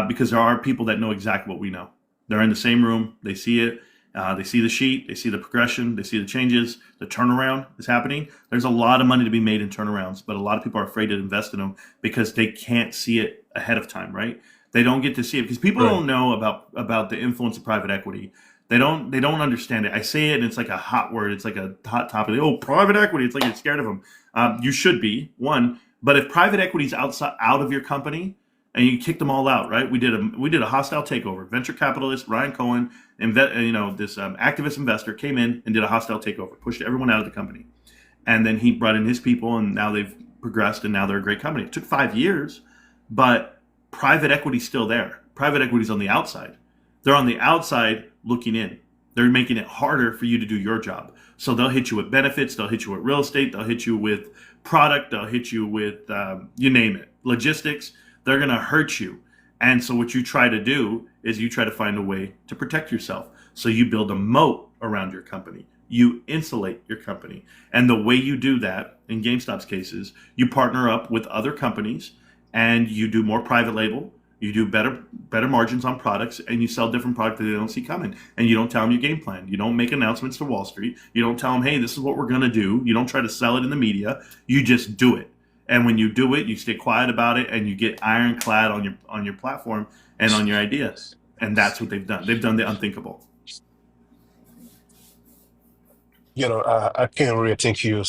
Because there are people that know exactly what we know. They're in the same room. They see it. They see the sheet. They see the progression. They see the changes. The turnaround is happening. There's a lot of money to be made in turnarounds, but a lot of people are afraid to invest in them because they can't see it ahead of time, right? They don't get to see it because people Right. don't know about the influence of private equity. They don't understand it. I say it and it's like a hot word. It's like a hot topic. Oh, private equity. It's like you're scared of them. You should be one, but if private equity is out of your company and you kick them all out, right? We did a hostile takeover. Venture capitalist Ryan Cohen, this activist investor came in and did a hostile takeover, pushed everyone out of the company, and then he brought in his people, and now they've progressed, and now they're a great company. It took 5 years, but private equity's still there. Private equity's on the outside. They're on the outside looking in. They're making it harder for you to do your job. So they'll hit you with benefits. They'll hit you with real estate. They'll hit you with product. They'll hit you with, you name it, logistics. They're going to hurt you. And so what you try to do is you try to find a way to protect yourself. So you build a moat around your company. You insulate your company. And the way you do that, in GameStop's cases, you partner up with other companies and you do more private label. You do better margins on products, and you sell different products that they don't see coming. And you don't tell them your game plan. You don't make announcements to Wall Street. You don't tell them, hey, this is what we're going to do. You don't try to sell it in the media. You just do it. And when you do it, you stay quiet about it, and you get ironclad on your platform and on your ideas. And that's what they've done. They've done the unthinkable. I can't really thank you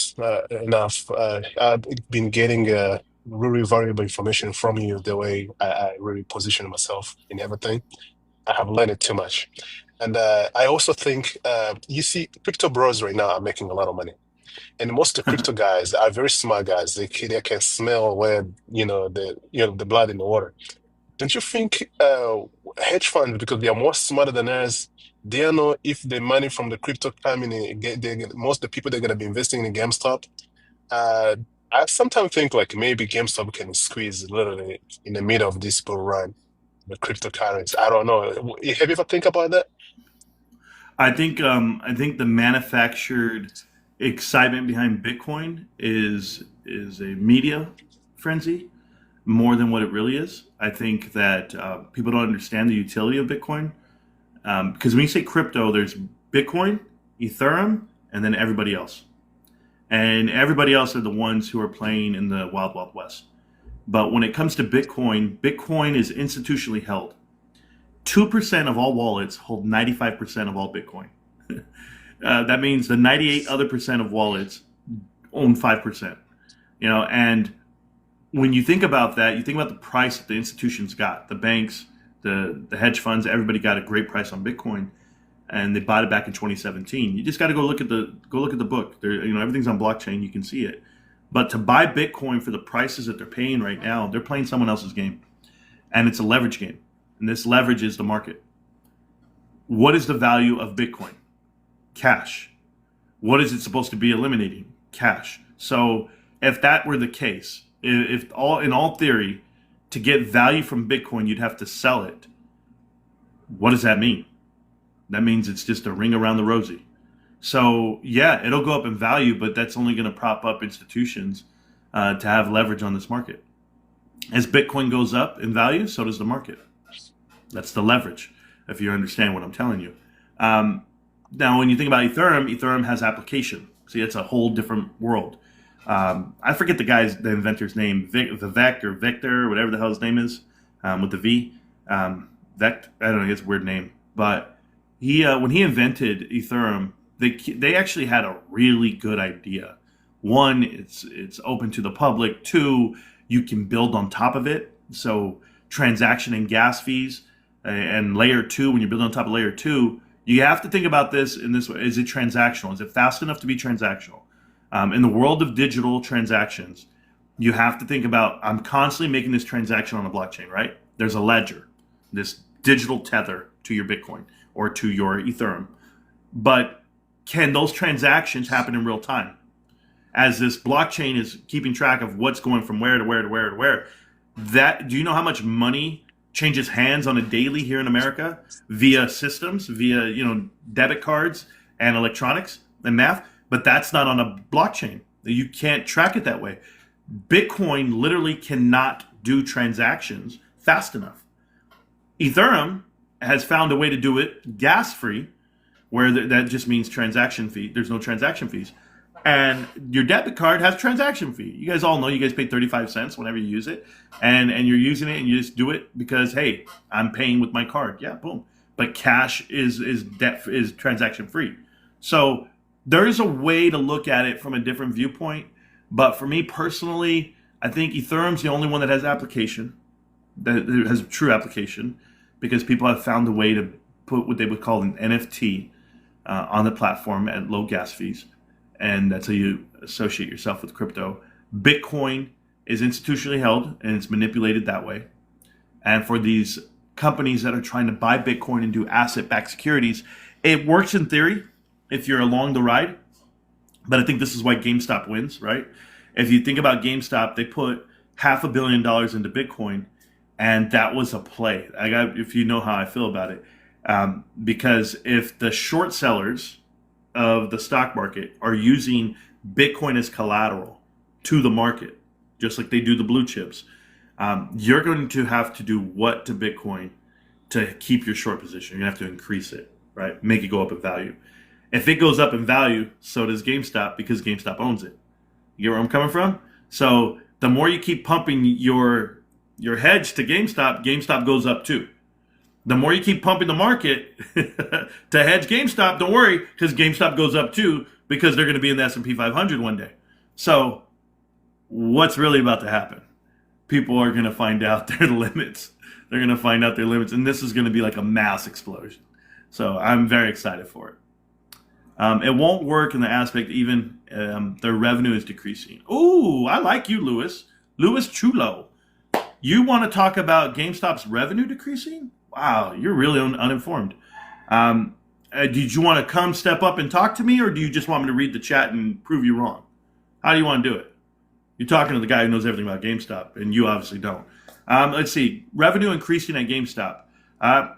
enough. I've been getting really valuable information from you the way I really position myself in everything. I have learned it too much. And I also think, you see, crypto bros right now are making a lot of money. And most of the crypto guys are very smart guys. They can smell where, the blood in the water. Don't you think hedge funds, because they are more smarter than us, they don't know if the money from the crypto coming in, most of the people they're going to be investing in GameStop, uh, I sometimes think like maybe GameStop can squeeze literally in the middle of this bull run, the cryptocurrency. I don't know. Have you ever think about that? I think the manufactured excitement behind Bitcoin is a media frenzy more than what it really is. I think that people don't understand the utility of Bitcoin because when you say crypto, there's Bitcoin, Ethereum, and then everybody else. And everybody else are the ones who are playing in the wild, wild west. But when it comes to Bitcoin, Bitcoin is institutionally held. 2% of all wallets hold 95% of all Bitcoin. That means the 98 other percent of wallets own 5%. And when you think about that, you think about the price that the institutions got, the banks, the hedge funds, everybody got a great price on Bitcoin, and they bought it back in 2017. You just got to go look at the book. Everything's on blockchain. You can see it. But to buy Bitcoin for the prices that they're paying right now, they're playing someone else's game, and it's a leverage game. And this leverage is the market. What is the value of Bitcoin? Cash. What is it supposed to be eliminating? Cash. So if that were the case, if all in all theory, to get value from Bitcoin, you'd have to sell it What does that mean? That means it's just a ring around the rosy. So yeah, it'll go up in value, but that's only going to prop up institutions to have leverage on this market. As Bitcoin goes up in value, so does the market. That's the leverage, if you understand what I'm telling you. Um, Now, when you think about Ethereum, Ethereum has application. See, it's a whole different world. I forget the inventor's name, Vivek or Victor, whatever the hell his name is, with the V. Vect, I don't know, it's a weird name, but he when he invented Ethereum, they actually had a really good idea. One, it's open to the public. Two, you can build on top of it. So transaction and gas fees, and layer two. When you build on top of layer two, you have to think about this in this way: is it transactional? Is it fast enough to be transactional? In the world of digital transactions, you have to think about, I'm constantly making this transaction on a blockchain, right? There's a ledger, this digital tether to your Bitcoin or to your Ethereum. But can those transactions happen in real time? As this blockchain is keeping track of what's going from where to where to where to where, that, do you know how much money changes hands on a daily here in America via systems, via debit cards and electronics and math? But that's not on a blockchain. You can't track it that way. Bitcoin literally cannot do transactions fast enough. Ethereum has found a way to do it gas free, where that just means transaction fee. There's no transaction fees. And your debit card has a transaction fee. You guys all know you guys pay 35 cents whenever you use it. And you're using it and you just do it because, hey, I'm paying with my card. Yeah, boom. But cash is transaction free. So there is a way to look at it from a different viewpoint. But for me personally, I think Ethereum's the only one that has application, that has true application, because people have found a way to put what they would call an NFT on the platform at low gas fees. And that's how you associate yourself with crypto. Bitcoin is institutionally held and it's manipulated that way. And for these companies that are trying to buy Bitcoin and do asset-backed securities, it works in theory if you're along the ride. But I think this is why GameStop wins, right? If you think about GameStop, they put $500 million into Bitcoin, and that was a play. If you know how I feel about it. Because if the short sellers of the stock market are using Bitcoin as collateral to the market, just like they do the blue chips, you're going to have to do what to Bitcoin to keep your short position? You're going to have to increase it, right? Make it go up in value. If it goes up in value, so does GameStop, because GameStop owns it. You get where I'm coming from? So the more you keep pumping your hedge to GameStop, GameStop goes up too. The more you keep pumping the market to hedge GameStop, don't worry, because GameStop goes up too, because they're going to be in the S&P 500 one day. So what's really about to happen? People are going to find out their limits. They're going to find out their limits, and this is going to be like a mass explosion. So I'm very excited for it. It won't work in the aspect even their revenue is decreasing. Ooh, I like you, Louis. Louis Chulo. You want to talk about GameStop's revenue decreasing? Wow, you're really uninformed. Did you want to come step up and talk to me, or do you just want me to read the chat and prove you wrong? How do you want to do it? You're talking to the guy who knows everything about GameStop, and you obviously don't. Let's see. Revenue increasing at GameStop.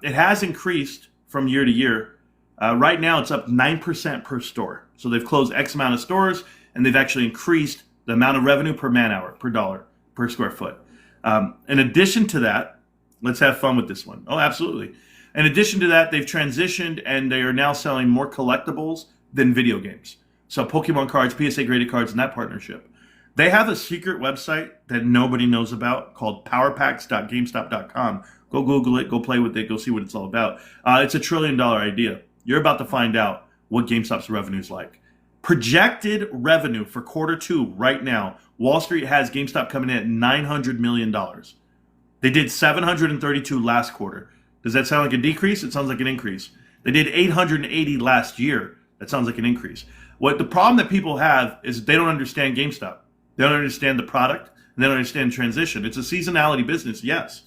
It has increased from year to year. Right now, it's up 9% per store. So they've closed X amount of stores, and they've actually increased the amount of revenue per man hour, per dollar, per square foot. In addition to that, let's have fun with this one. Oh, absolutely. In addition to that, they've transitioned, and they are now selling more collectibles than video games. So Pokemon cards, PSA graded cards, and that partnership. They have a secret website that nobody knows about called powerpacks.gamestop.com. Go Google it, go play with it, go see what it's all about. It's $1 trillion idea. You're about to find out what GameStop's revenue is like. Projected revenue for quarter two right now, Wall Street has GameStop coming in at $900 million. They did 732 last quarter. Does that sound like a decrease? It sounds like an increase. They did 880 last year. That sounds like an increase. What the problem that people have is they don't understand GameStop. They don't understand the product, and they don't understand transition. It's a seasonality business, yes,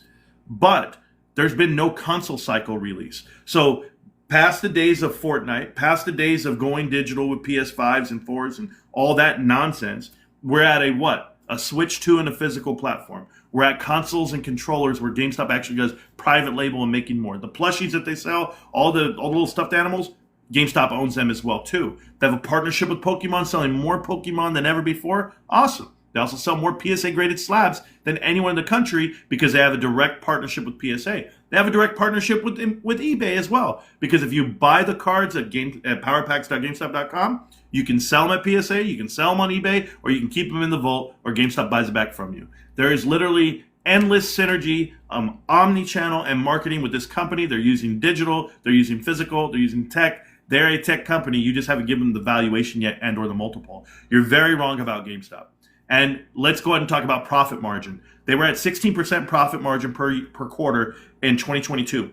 but there's been no console cycle release. So past the days of Fortnite, past the days of going digital with PS5s and 4s and all that nonsense, we're at a what? A Switch 2 and a physical platform. We're at consoles and controllers where GameStop actually does private label and making more. The plushies that they sell, all the little stuffed animals, GameStop owns them as well too. They have a partnership with Pokemon, selling more Pokemon than ever before. Awesome. They also sell more PSA graded slabs than anyone in the country because they have a direct partnership with PSA. They have a direct partnership with eBay as well, because if you buy the cards at powerpacks.gamestop.com, you can sell them at PSA, you can sell them on eBay, or you can keep them in the vault, or GameStop buys it back from you. There is literally endless synergy, omni-channel and marketing with this company. They're using digital, they're using physical, they're using tech. They're a tech company. You just haven't given them the valuation yet and or the multiple. You're very wrong about GameStop. And let's go ahead and talk about profit margin. They were at 16% profit margin per quarter in 2022.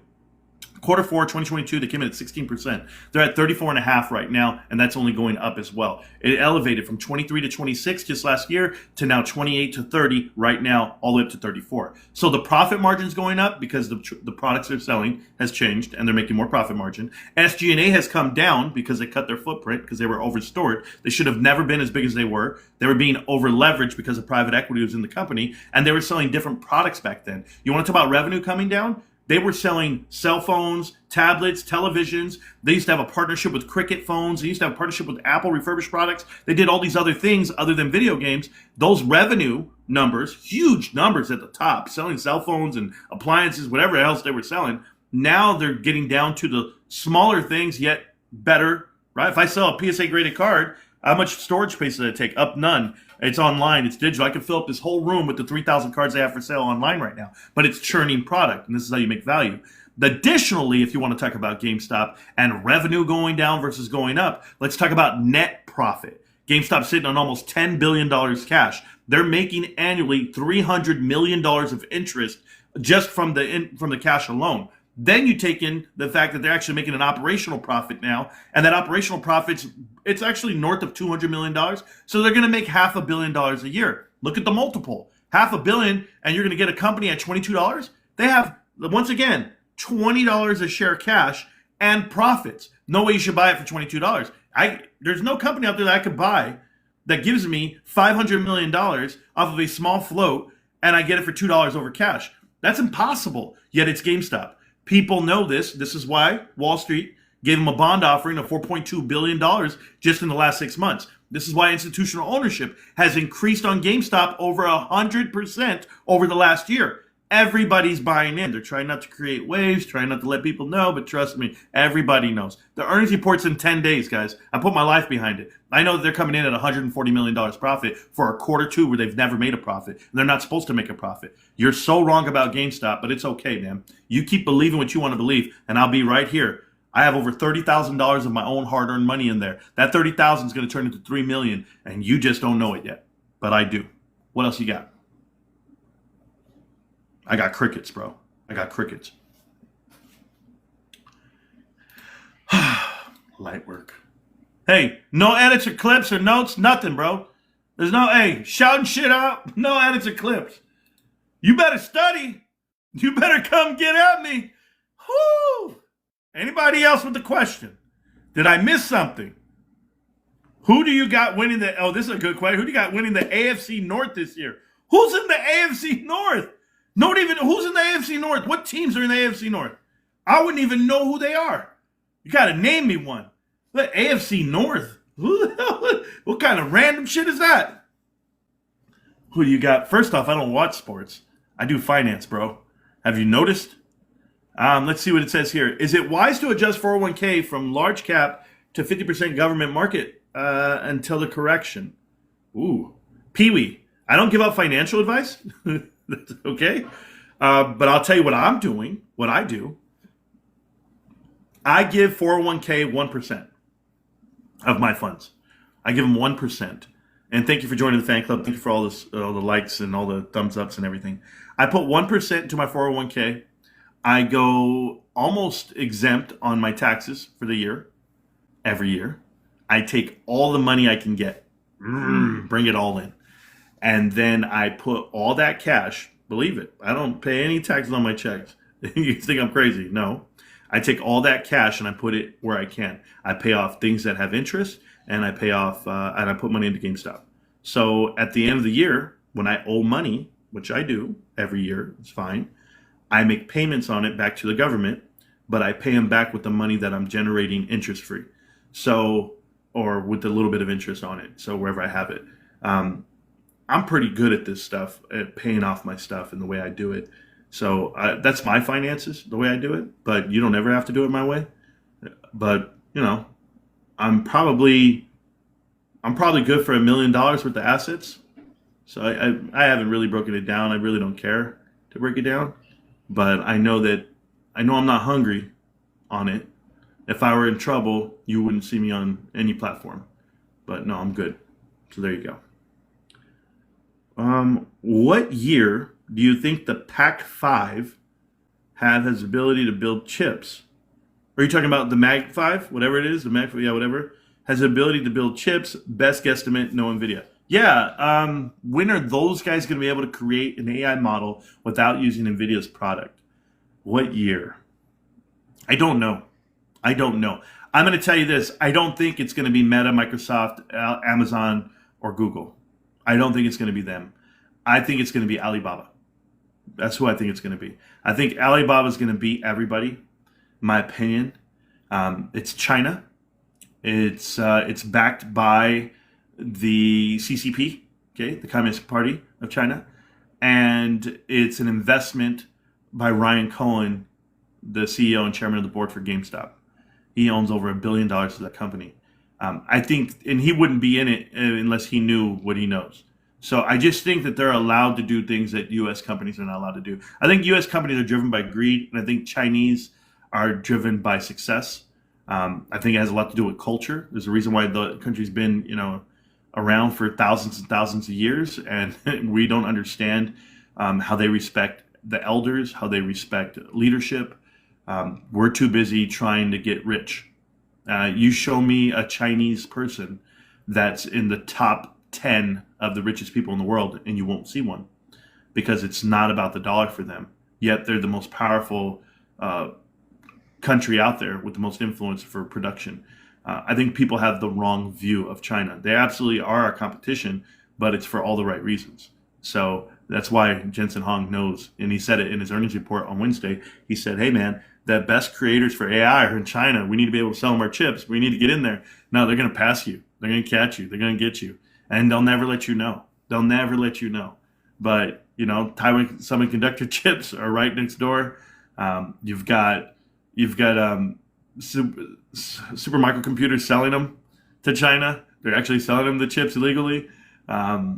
Quarter 4, 2022, they came in at 16%. They're at 34.5 right now, and that's only going up as well. It elevated from 23 to 26 just last year to now 28 to 30 right now, all the way up to 34. So the profit margin is going up because the products they're selling has changed, and they're making more profit margin. SG&A has come down because they cut their footprint because they were overstored. They should have never been as big as they were. They were being over-leveraged because of private equity was in the company, and they were selling different products back then. You want to talk about revenue coming down? They were selling cell phones, tablets, televisions. They used to have a partnership with Cricket phones. They used to have a partnership with Apple refurbished products. They did all these other things other than video games. Those revenue numbers, huge numbers at the top, selling cell phones and appliances, whatever else they were selling. Now they're getting down to the smaller things, yet better, right? If I sell a PSA graded card, how much storage space does it take? Up none. It's online. It's digital. I can fill up this whole room with the 3,000 cards they have for sale online right now. But it's churning product, and this is how you make value. Additionally, if you want to talk about GameStop and revenue going down versus going up, let's talk about net profit. GameStop's sitting on almost $10 billion cash. They're making annually $300 million of interest just from the cash alone. Then you take in the fact that they're actually making an operational profit now, and that operational profit's it's actually north of $200 million. So they're going to make $500 million a year. Look at the multiple. $500 million, and you're going to get a company at $22? They have, once again, $20 a share cash and profits. No way you should buy it for $22. There's no company out there that I could buy that gives me $500 million off of a small float, and I get it for $2 over cash. That's impossible, yet it's GameStop. People know this. This is why Wall Street gave them a bond offering of $4.2 billion just in the last 6 months. This is why institutional ownership has increased on GameStop over 100% over the last year. Everybody's buying in. They're trying not to create waves, trying not to let people know, but trust me, everybody knows. The earnings report's in 10 days, guys. I put my life behind it. I know that they're coming in at $140 million profit for a quarter two where they've never made a profit. And they're not supposed to make a profit. You're so wrong about GameStop, but it's okay, man. You keep believing what you want to believe, and I'll be right here. I have over $30,000 of my own hard-earned money in there. That $30,000 is going to turn into $3 million, and you just don't know it yet. But I do. What else you got? I got crickets, bro. I got crickets. Light work. Hey, no edits or clips or notes, nothing, bro. There's no, hey, shouting shit out, no edits or clips. You better study. You better come get at me. Whoo! Anybody else with the question? Did I miss something? Who do you got winning the, oh, this is a good question. Who do you got winning the AFC North this year? Who's in the AFC North? Who's in the AFC North? What teams are in the AFC North? I wouldn't even know who they are. You got to name me one. The AFC North. Who the hell? What kind of random shit is that? Who do you got? First off, I don't watch sports. I do finance, bro. Have you noticed? Let's see what it says here. Is it wise to adjust 401k from large cap to 50% government market until the correction? Ooh. Pee-wee. I don't give out financial advice. That's okay. But I'll tell you what I'm doing, what I do. I give 401k 1% of my funds. I give them 1%. And thank you for joining the fan club. Thank you for all the likes and all the thumbs ups and everything. I put 1% to my 401k. I go almost exempt on my taxes for the year, every year. I take all the money I can get, bring it all in. And then I put all that cash, believe it, I don't pay any taxes on my checks. You think I'm crazy? No. I take all that cash and I put it where I can. I pay off things that have interest, and I pay off, and I put money into GameStop. So at the end of the year, when I owe money, which I do every year, it's fine. I make payments on it back to the government, but I pay them back with the money that I'm generating interest free. So, or with a little bit of interest on it. So wherever I have it. Um, I'm pretty good at this stuff, at paying off my stuff and the way I do it. So that's my finances, the way I do it. But you don't ever have to do it my way. But I'm probably I'm probably good for $1 million worth of assets. So I haven't really broken it down. I really don't care to break it down. But I know I'm not hungry on it. If I were in trouble, you wouldn't see me on any platform. But no, I'm good. So there you go. What year do you think the Pac 5 had his ability to build chips? Are you talking about the Mag 5, whatever it is, the Mag 5, yeah, whatever, has the ability to build chips? Best guesstimate, no Nvidia. Yeah, when are those guys going to be able to create an AI model without using Nvidia's product? What year? I don't know. I don't know. I'm going to tell you this. I don't think it's going to be Meta, Microsoft, Amazon, or Google. I don't think it's going to be them. I think it's going to be Alibaba. That's who I think it's going to be. I think Alibaba is going to beat everybody, in my opinion. It's China. It's backed by the CCP, okay, the Communist Party of China, and it's an investment by Ryan Cohen, the CEO and chairman of the board for GameStop. He owns over $1 billion of that company. I think, and he wouldn't be in it unless he knew what he knows. So I just think that they're allowed to do things that U.S. companies are not allowed to do. I think U.S. companies are driven by greed, and I think Chinese are driven by success. I think it has a lot to do with culture. There's a reason why the country's been, around for thousands and thousands of years, and we don't understand how they respect the elders, how they respect leadership. We're too busy trying to get rich. You show me a Chinese person that's in the top 10 of the richest people in the world, and you won't see one because it's not about the dollar for them. Yet they're the most powerful country out there with the most influence for production. I think people have the wrong view of China. They absolutely are our competition, but it's for all the right reasons. So that's why Jensen Huang knows, and he said it in his earnings report on Wednesday. He said, "Hey, man, the best creators for AI are in China. We need to be able to sell them our chips. We need to get in there." No, they're going to pass you. They're going to catch you. They're going to get you, and they'll never let you know. They'll never let you know. But Taiwan semiconductor chips are right next door. You've got super microcomputers selling them to China. They're actually selling them the chips illegally.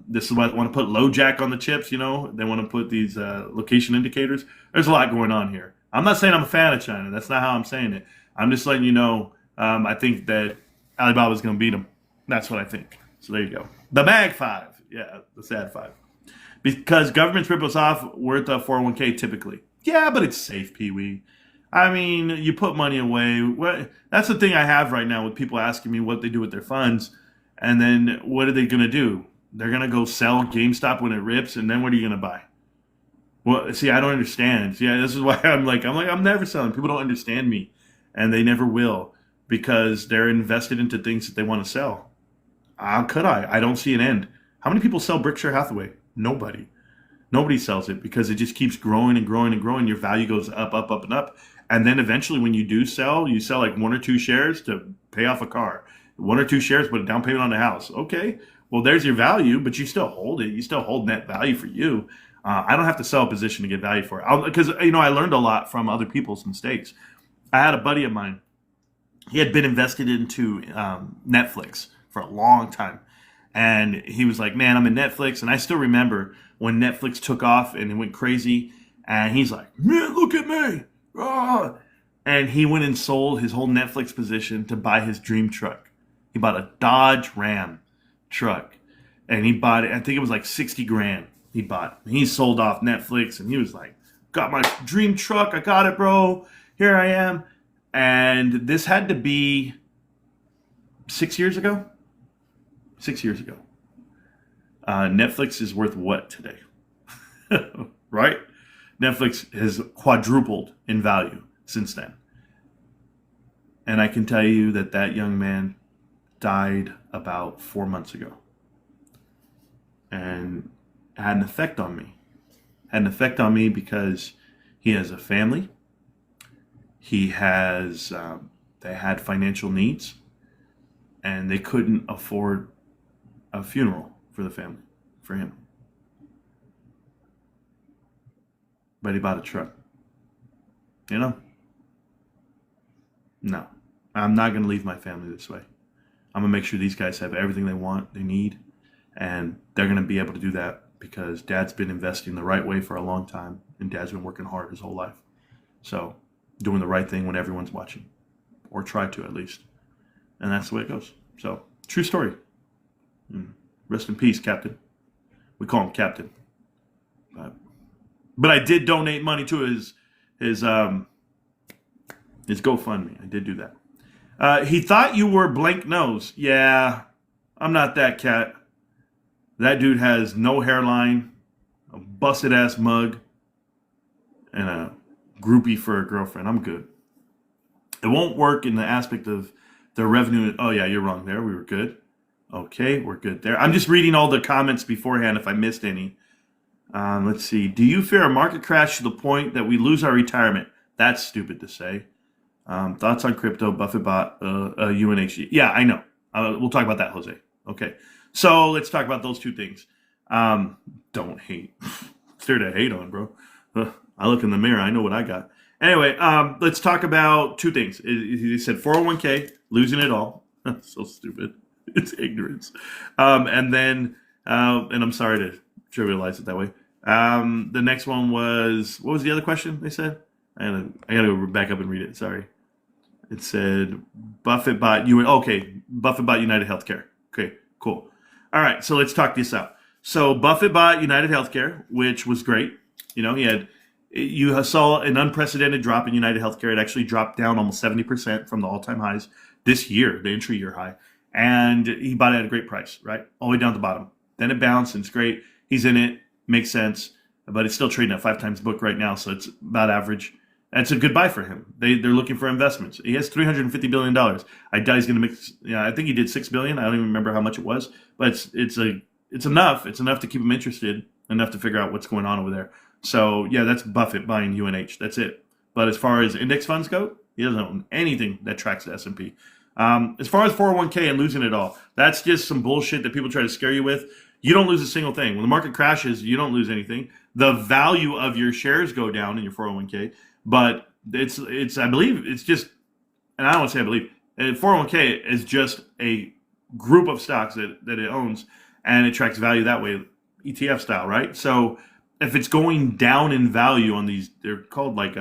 This is why they want to put LoJack on the chips. They want to put these location indicators. There's a lot going on here. I'm not saying I'm a fan of China. That's not how I'm saying it. I'm just letting you know. I think that Alibaba's going to beat them. That's what I think. So there you go. The Mag 5. Yeah, the sad 5. Because governments rip us off, worth a 401k typically. Yeah, but it's safe, Pee-wee. I mean, you put money away. That's the thing I have right now with people asking me what they do with their funds. And then what are they going to do? They're going to go sell GameStop when it rips, and then what are you going to buy? Well, see, I don't understand. Yeah, this is why I'm never selling. People don't understand me, and they never will because they're invested into things that they want to sell. How could I? I don't see an end. How many people sell Berkshire Hathaway? Nobody. Nobody sells it because it just keeps growing and growing and growing. Your value goes up, up, up, and up. And then eventually when you do sell, you sell like 1 or 2 shares to pay off a car. 1 or 2 shares, put a down payment on a house. Okay, well, there's your value, but you still hold it. You still hold net value for you. I don't have to sell a position to get value for it. Because, I learned a lot from other people's mistakes. I had a buddy of mine. He had been invested into Netflix for a long time. And he was like, man, I'm in Netflix. And I still remember when Netflix took off and it went crazy. And he's like, man, look at me. Ah. And he went and sold his whole Netflix position to buy his dream truck. He bought a Dodge Ram truck. And he bought it, I think it was like 60 grand he bought. And he sold off Netflix and he was like, got my dream truck. I got it, bro. Here I am. And this had to be 6 years ago. 6 years ago. Netflix is worth what today? Right? Netflix has quadrupled in value since then. And I can tell you that that young man died about 4 months ago. And it had an effect on me. had an effect on me because he has a family. He has, they had financial needs, and they couldn't afford a funeral for the family, for him. But he bought a truck. You know? No. I'm not going to leave my family this way. I'm going to make sure these guys have everything they want, they need, and they're going to be able to do that because Dad's been investing the right way for a long time, and Dad's been working hard his whole life. So, doing the right thing when everyone's watching, or try to at least. And that's the way it goes. So, true story. Rest in peace, Captain. We call him Captain. But I did donate money to his GoFundMe. I did do that. He thought you were blank nose. Yeah, I'm not that cat. That dude has no hairline, a busted ass mug, and a groupie for a girlfriend. I'm good. It won't work in the aspect of the revenue. Oh yeah, you're wrong there. We were good. Okay, we're good there. I'm just reading all the comments beforehand if I missed any. Let's see. Do you fear a market crash to the point that we lose our retirement? That's stupid to say. Thoughts on crypto, Buffett bought UNH. Yeah, I know. We'll talk about that, Jose. Okay. So let's talk about those two things. Don't hate. It's there to hate on, bro. I look in the mirror. I know what I got. Anyway, let's talk about two things. He said 401k, losing it all. So stupid. It's ignorance. And then, and I'm sorry to trivialize it that way. The next one was, what was the other question they said? I gotta go back up and read it. Sorry. It said Buffett bought United Healthcare. Okay, cool. All right, so let's talk this out. So Buffett bought United Healthcare, which was great. You know, you saw an unprecedented drop in United Healthcare. It actually dropped down almost 70% from the all-time highs this year, the entry year high. And he bought it at a great price, right? All the way down to the bottom. Then it bounced, and it's great. He's in it, makes sense, but it's still trading at 5 times book right now, so it's about average. And it's a good buy for him. They're looking for investments. He has $350 billion. I doubt he's going to make. I think he did $6 billion. I don't even remember how much it was, but it's enough. It's enough to keep him interested, enough to figure out what's going on over there. So yeah, that's Buffett buying UNH. That's it. But as far as index funds go, he doesn't own anything that tracks the S&P. As far as 401k and losing it all, that's just some bullshit that people try to scare you with. You don't lose a single thing. When the market crashes, you don't lose anything. The value of your shares go down in your 401k, but it's I believe it's just, and I don't want to say I believe, 401k is just a group of stocks that it owns, and it tracks value that way, ETF style, right? So if it's going down in value on these, they're called like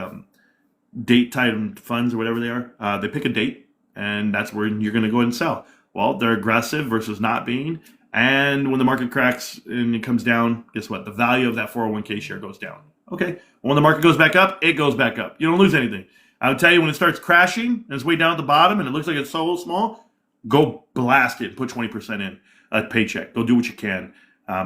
date timed funds or whatever they are. They pick a date, and that's where you're going to go ahead and sell. Well, they're aggressive versus not being. And when the market cracks and it comes down, guess what? The value of that 401k share goes down. Okay. When the market goes back up, it goes back up. You don't lose anything. I would tell you when it starts crashing and it's way down at the bottom and it looks like it's so small, go blast it. Put 20% in a paycheck. Go do what you can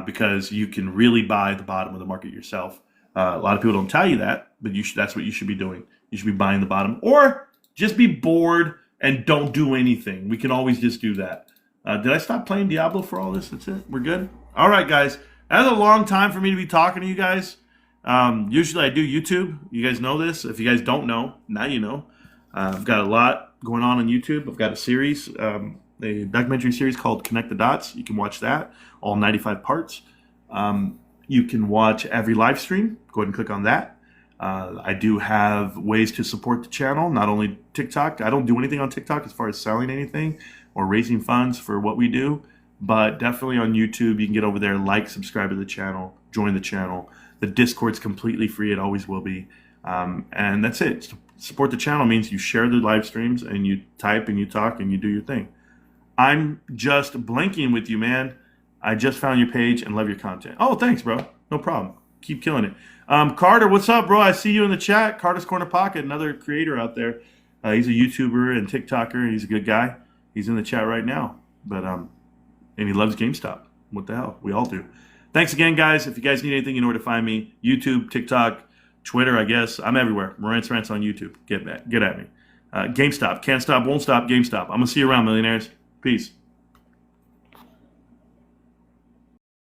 because you can really buy the bottom of the market yourself. A lot of people don't tell you that, but that's what you should be doing. You should be buying the bottom or just be bored and don't do anything. We can always just do that. Did I stop playing Diablo for all this? That's it? We're good? All right, guys. That's a long time for me to be talking to you guys. Usually I do YouTube. You guys know this. If you guys don't know, now you know. I've got a lot going on YouTube. I've got a series, a documentary series called Connect the Dots. You can watch that, all 95 parts. You can watch every live stream. Go ahead and click on that. I do have ways to support the channel, not only TikTok. I don't do anything on TikTok as far as selling anything or raising funds for what we do, but definitely on YouTube, you can get over there, like, subscribe to the channel, join the channel. The Discord's completely free. It always will be. And that's it. Support the channel means you share the live streams and you type and you talk and you do your thing. I'm just blinking with you, man. I just found your page and love your content. Oh, thanks, bro. No problem. Keep killing it. Carter, what's up, bro? I see you in the chat. Carter's Corner Pocket, another creator out there. He's a YouTuber and TikToker. He's a good guy. He's in the chat right now. But and he loves GameStop. What the hell? We all do. Thanks again, guys. If you guys need anything, you know where to find me. YouTube, TikTok, Twitter, I guess. I'm everywhere. Morant's Rants on YouTube. Get at me. GameStop. Can't stop, won't stop, GameStop. I'm going to see you around, millionaires. Peace.